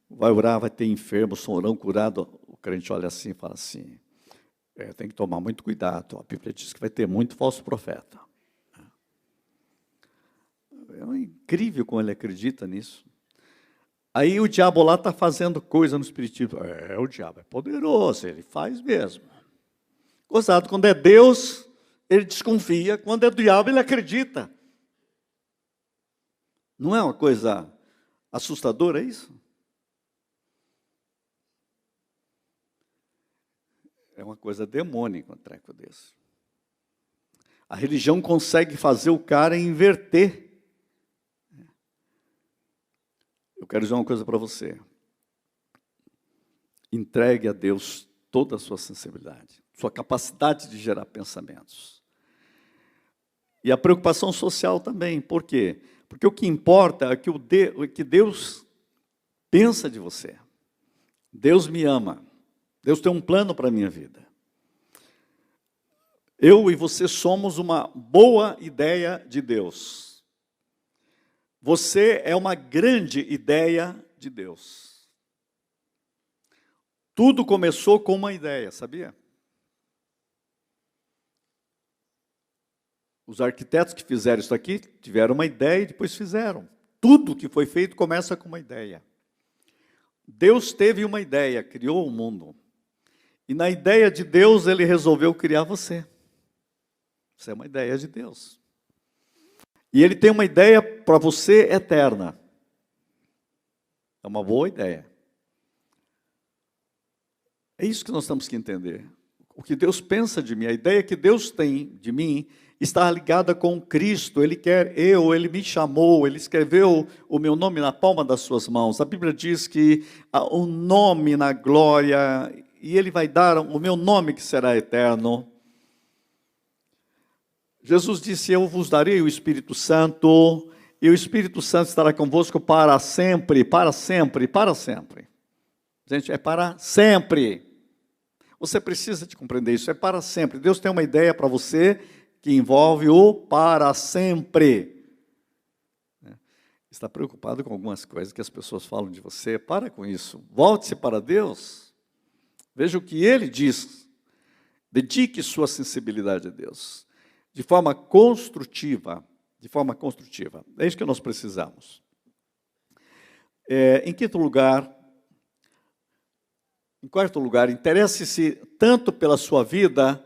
vai orar, vai ter enfermo, sonrão, curado. O crente olha assim e fala assim, tem que tomar muito cuidado. A Bíblia diz que vai ter muito falso profeta. É incrível como ele acredita nisso. Aí o diabo lá está fazendo coisa no espiritismo. O diabo é poderoso, ele faz mesmo. Gozado, quando é Deus, ele desconfia. Quando é do diabo, ele acredita. Não é uma coisa assustadora isso? É uma coisa demônica um treco desse. A religião consegue fazer o cara inverter. Eu quero dizer uma coisa para você. Entregue a Deus toda a sua sensibilidade, sua capacidade de gerar pensamentos. E a preocupação social também. Por quê? Porque o que importa é que Deus pensa de você. Deus me ama. Deus tem um plano para a minha vida. Eu e você somos uma boa ideia de Deus. Você é uma grande ideia de Deus. Tudo começou com uma ideia, sabia? Os arquitetos que fizeram isso aqui tiveram uma ideia e depois fizeram. Tudo que foi feito começa com uma ideia. Deus teve uma ideia, criou o mundo. E na ideia de Deus, Ele resolveu criar você. Você é uma ideia de Deus. E Ele tem uma ideia para você eterna. É uma boa ideia. É isso que nós temos que entender. O que Deus pensa de mim, a ideia que Deus tem de mim, está ligada com Cristo. Ele quer Ele me chamou, Ele escreveu o meu nome na palma das suas mãos. A Bíblia diz que há um nome na glória, e Ele vai dar o meu nome que será eterno. Jesus disse, eu vos darei o Espírito Santo, e o Espírito Santo estará convosco para sempre, para sempre, para sempre. Gente, é para sempre. Você precisa de compreender isso, é para sempre. Deus tem uma ideia para você que envolve o para sempre. Está preocupado com algumas coisas que as pessoas falam de você? Para com isso. Volte-se para Deus. Veja o que Ele diz. Dedique sua sensibilidade a Deus. De forma construtiva. De forma construtiva. É isso que nós precisamos. Em quarto lugar, interesse-se tanto pela sua vida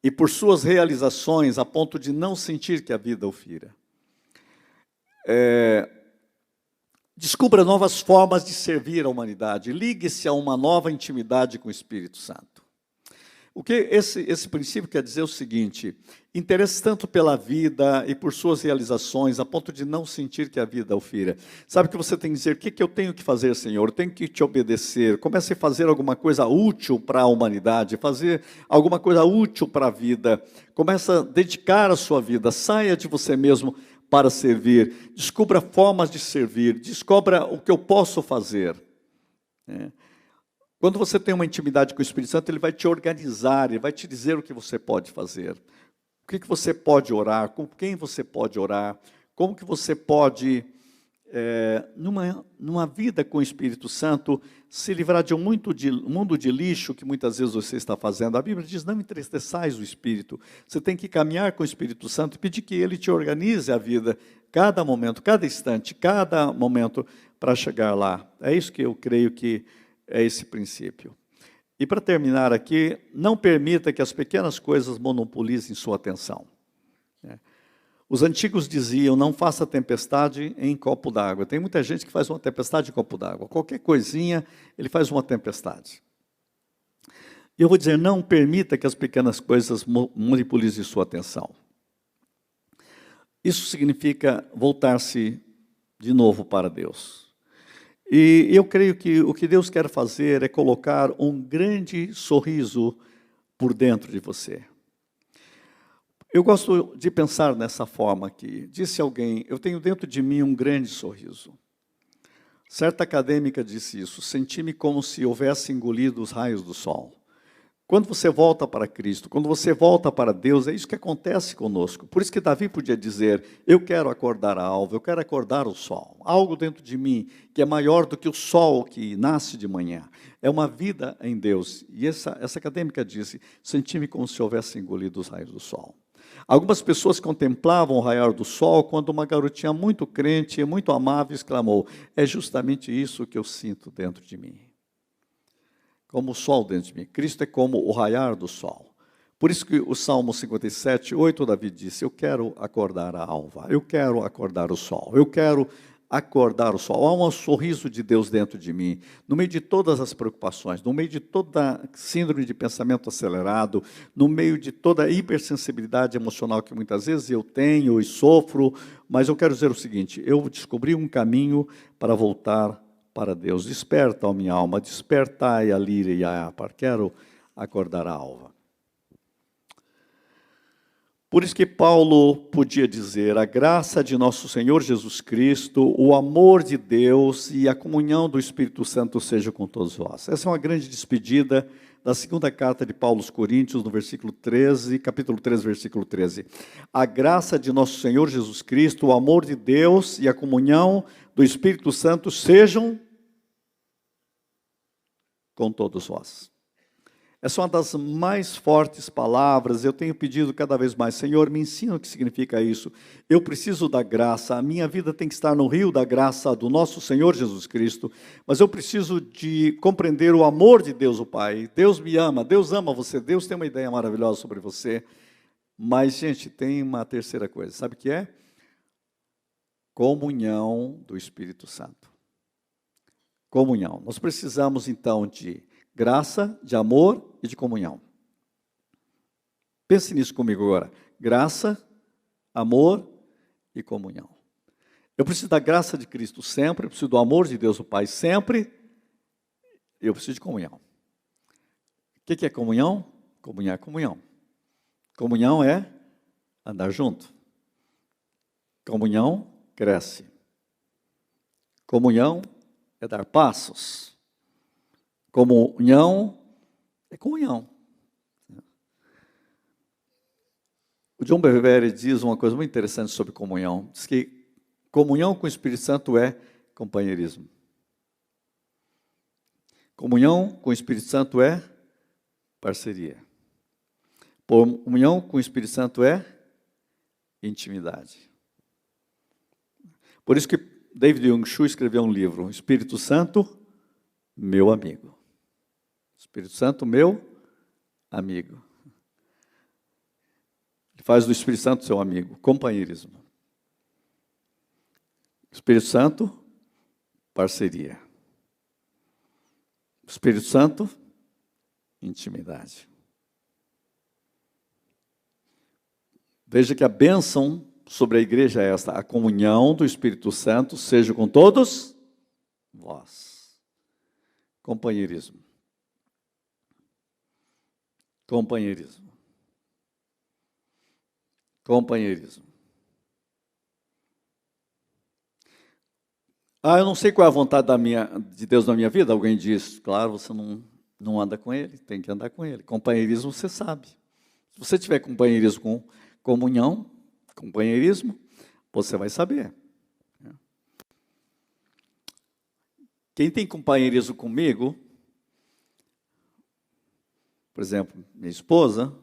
e por suas realizações, a ponto de não sentir que a vida o fira. Descubra novas formas de servir a humanidade. Ligue-se a uma nova intimidade com o Espírito Santo. O que esse princípio quer dizer é o seguinte: interesse tanto pela vida e por suas realizações, a ponto de não sentir que a vida é o fira. Sabe que você tem que dizer: o que eu tenho que fazer, Senhor? Eu tenho que te obedecer. Comece a fazer alguma coisa útil para a humanidade, fazer alguma coisa útil para a vida. Comece a dedicar a sua vida, saia de você mesmo para servir. Descubra formas de servir, descubra o que eu posso fazer. Quando você tem uma intimidade com o Espírito Santo, ele vai te organizar, ele vai te dizer o que você pode fazer. O que você pode orar, com quem você pode orar, como que você pode, numa vida com o Espírito Santo, se livrar de um mundo de lixo que muitas vezes você está fazendo. A Bíblia diz: não entristeçais o Espírito. Você tem que caminhar com o Espírito Santo e pedir que ele te organize a vida, cada momento, cada instante, cada momento, para chegar lá. É isso que eu creio que é esse princípio. E para terminar aqui, não permita que as pequenas coisas monopolizem sua atenção. Os antigos diziam: não faça tempestade em copo d'água. Tem muita gente que faz uma tempestade em copo d'água. Qualquer coisinha, ele faz uma tempestade. E eu vou dizer: não permita que as pequenas coisas monopolizem sua atenção. Isso significa voltar-se de novo para Deus. E eu creio que o que Deus quer fazer é colocar um grande sorriso por dentro de você. Eu gosto de pensar nessa forma aqui. Disse alguém: eu tenho dentro de mim um grande sorriso. Certa acadêmica disse isso: senti-me como se houvesse engolido os raios do sol. Quando você volta para Cristo, quando você volta para Deus, é isso que acontece conosco. Por isso que Davi podia dizer: eu quero acordar a alva, eu quero acordar o sol. Algo dentro de mim que é maior do que o sol que nasce de manhã. É uma vida em Deus. E essa acadêmica disse: senti-me como se houvesse engolido os raios do sol. Algumas pessoas contemplavam o raiar do sol quando uma garotinha muito crente e muito amável exclamou: é justamente isso que eu sinto dentro de mim. Como o sol dentro de mim. Cristo é como o raiar do sol. Por isso que o Salmo 57, 8, Davi disse: eu quero acordar a alva, eu quero acordar o sol, eu quero acordar o sol. Há um sorriso de Deus dentro de mim, no meio de todas as preocupações, no meio de toda síndrome de pensamento acelerado, no meio de toda a hipersensibilidade emocional que muitas vezes eu tenho e sofro, mas eu quero dizer o seguinte: eu descobri um caminho para voltar para Deus. Desperta, ó minha alma, despertai a lira e a harpa. Quero acordar a alva. Por isso que Paulo podia dizer: a graça de nosso Senhor Jesus Cristo, o amor de Deus e a comunhão do Espírito Santo seja com todos vós. Essa é uma grande despedida da segunda carta de Paulo aos Coríntios, no versículo 13, capítulo 3, versículo 13. A graça de nosso Senhor Jesus Cristo, o amor de Deus e a comunhão do Espírito Santo sejam com todos vós. Essa é uma das mais fortes palavras. Eu tenho pedido cada vez mais: Senhor, me ensina o que significa isso. Eu preciso da graça, a minha vida tem que estar no rio da graça do nosso Senhor Jesus Cristo, mas eu preciso de compreender o amor de Deus o Pai. Deus me ama, Deus ama você, Deus tem uma ideia maravilhosa sobre você. Mas, gente, tem uma terceira coisa, sabe o que é? Comunhão do Espírito Santo. Comunhão. Nós precisamos, então, de graça, de amor e de comunhão. Pense nisso comigo agora. Graça, amor e comunhão. Eu preciso da graça de Cristo sempre, eu preciso do amor de Deus o Pai sempre, e eu preciso de comunhão. O que é comunhão? Comunhão é comunhão. Comunhão é andar junto. Comunhão cresce. Comunhão é dar passos. Comunhão é comunhão. O John Bevere diz uma coisa muito interessante sobre comunhão. Diz que comunhão com o Espírito Santo é companheirismo. Comunhão com o Espírito Santo é parceria. Comunhão com o Espírito Santo é intimidade. Por isso que David Young-Shu escreveu um livro: Espírito Santo, meu amigo. Espírito Santo, meu amigo. Ele faz do Espírito Santo seu amigo. Companheirismo. Espírito Santo, parceria. Espírito Santo, intimidade. Veja que a bênção sobre a igreja é esta: a comunhão do Espírito Santo seja com todos vós. Companheirismo. Companheirismo. Companheirismo. Eu não sei qual é a vontade de Deus na minha vida. Alguém diz, claro, você não anda com Ele, tem que andar com Ele. Companheirismo, você sabe. Se você tiver companheirismo com comunhão, companheirismo, você vai saber. Quem tem companheirismo comigo, por exemplo, minha esposa,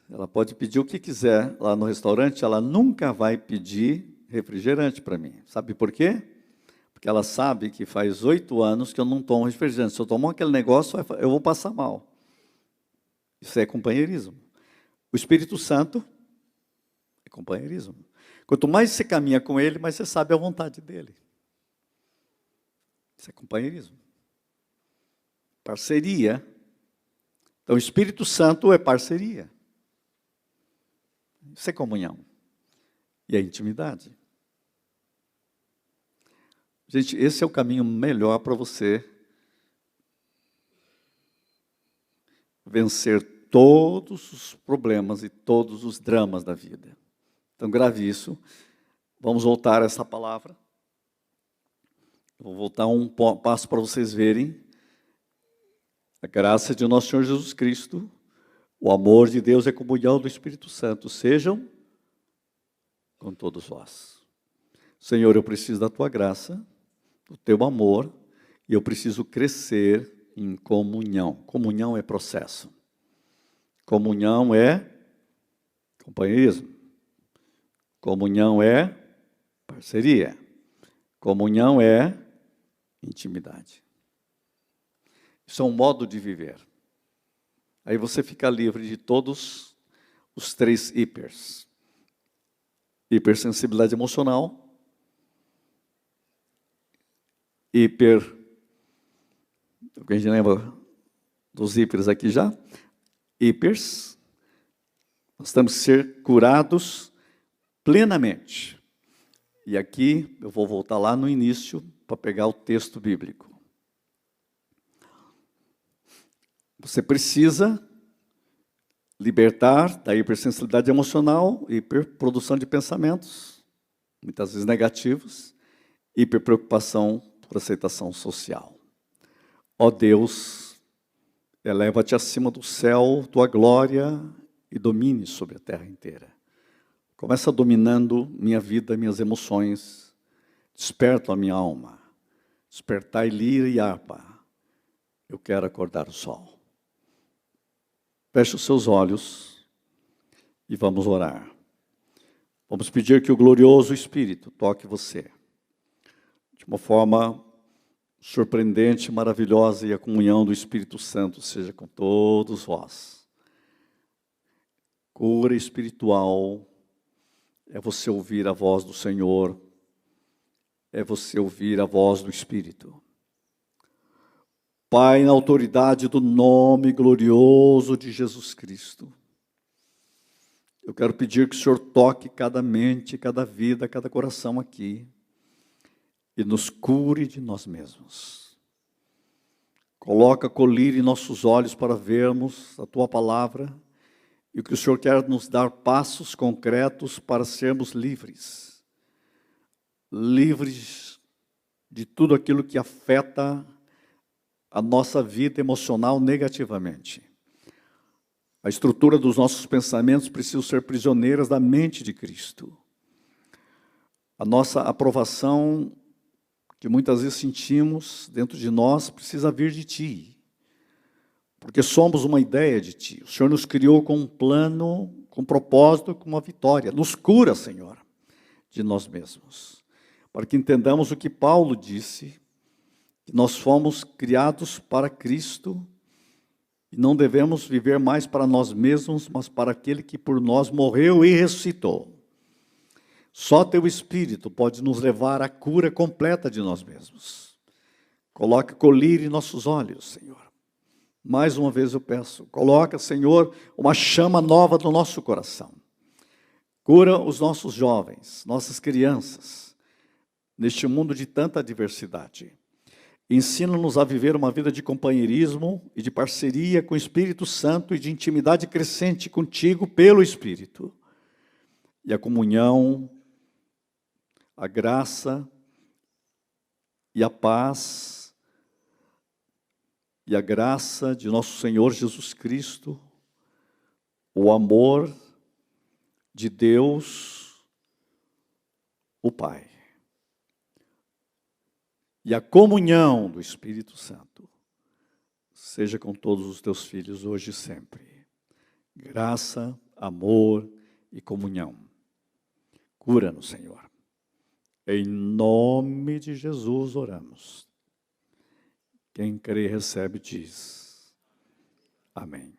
ela pode pedir o que quiser lá no restaurante, ela nunca vai pedir refrigerante para mim. Sabe por quê? Porque ela sabe que faz 8 anos que eu não tomo refrigerante. Se eu tomar aquele negócio, eu vou passar mal. Isso é companheirismo. O Espírito Santo é companheirismo. Quanto mais você caminha com Ele, mais você sabe a vontade dEle. Isso é companheirismo. Parceria. Então, o Espírito Santo é parceria. Isso é comunhão. E é intimidade. Gente, esse é o caminho melhor para você vencer todos os problemas e todos os dramas da vida. Então, grave isso. Vamos voltar a essa palavra. Vou voltar um passo para vocês verem. A graça de nosso Senhor Jesus Cristo, o amor de Deus e a comunhão do Espírito Santo sejam com todos vós. Senhor, eu preciso da Tua graça, do Teu amor, e eu preciso crescer em comunhão. Comunhão é processo. Comunhão é companheirismo. Comunhão é parceria. Comunhão é intimidade. Isso é um modo de viver. Aí você fica livre de todos os 3 hipers. Hipersensibilidade emocional, alguém já lembra dos hipers aqui já? Hipers, nós temos que ser curados plenamente. E aqui eu vou voltar lá no início para pegar o texto bíblico. Você precisa libertar da hipersensibilidade emocional, hiperprodução de pensamentos, muitas vezes negativos, hiperpreocupação por aceitação social. Ó Deus, eleva-te acima do céu, tua glória, e domine sobre a terra inteira. Começa dominando minha vida, minhas emoções, desperta a minha alma, despertai lira e harpa, eu quero acordar o sol. Feche os seus olhos e vamos orar. Vamos pedir que o glorioso Espírito toque você de uma forma surpreendente, maravilhosa, e a comunhão do Espírito Santo seja com todos vós. Cura espiritual é você ouvir a voz do Senhor, é você ouvir a voz do Espírito. Pai, na autoridade do nome glorioso de Jesus Cristo, eu quero pedir que o Senhor toque cada mente, cada vida, cada coração aqui e nos cure de nós mesmos. Coloca colírio em nossos olhos para vermos a Tua palavra e que o Senhor quer nos dar passos concretos para sermos livres. Livres de tudo aquilo que afeta a nossa vida emocional negativamente. A estrutura dos nossos pensamentos precisa ser prisioneiras da mente de Cristo. A nossa aprovação, que muitas vezes sentimos dentro de nós, precisa vir de Ti. Porque somos uma ideia de Ti. O Senhor nos criou com um plano, com um propósito, com uma vitória. Nos cura, Senhor, de nós mesmos. Para que entendamos o que Paulo disse, que nós fomos criados para Cristo e não devemos viver mais para nós mesmos, mas para aquele que por nós morreu e ressuscitou. Só Teu Espírito pode nos levar à cura completa de nós mesmos. Coloca colírio em nossos olhos, Senhor. Mais uma vez eu peço, coloca, Senhor, uma chama nova no nosso coração. Cura os nossos jovens, nossas crianças, neste mundo de tanta diversidade. Ensina-nos a viver uma vida de companheirismo e de parceria com o Espírito Santo e de intimidade crescente contigo pelo Espírito. E a comunhão, a graça e a paz e a graça de nosso Senhor Jesus Cristo, o amor de Deus, o Pai, e a comunhão do Espírito Santo seja com todos os teus filhos hoje e sempre. Graça, amor e comunhão. Cura-nos, Senhor. Em nome de Jesus oramos. Quem crê recebe diz. Amém.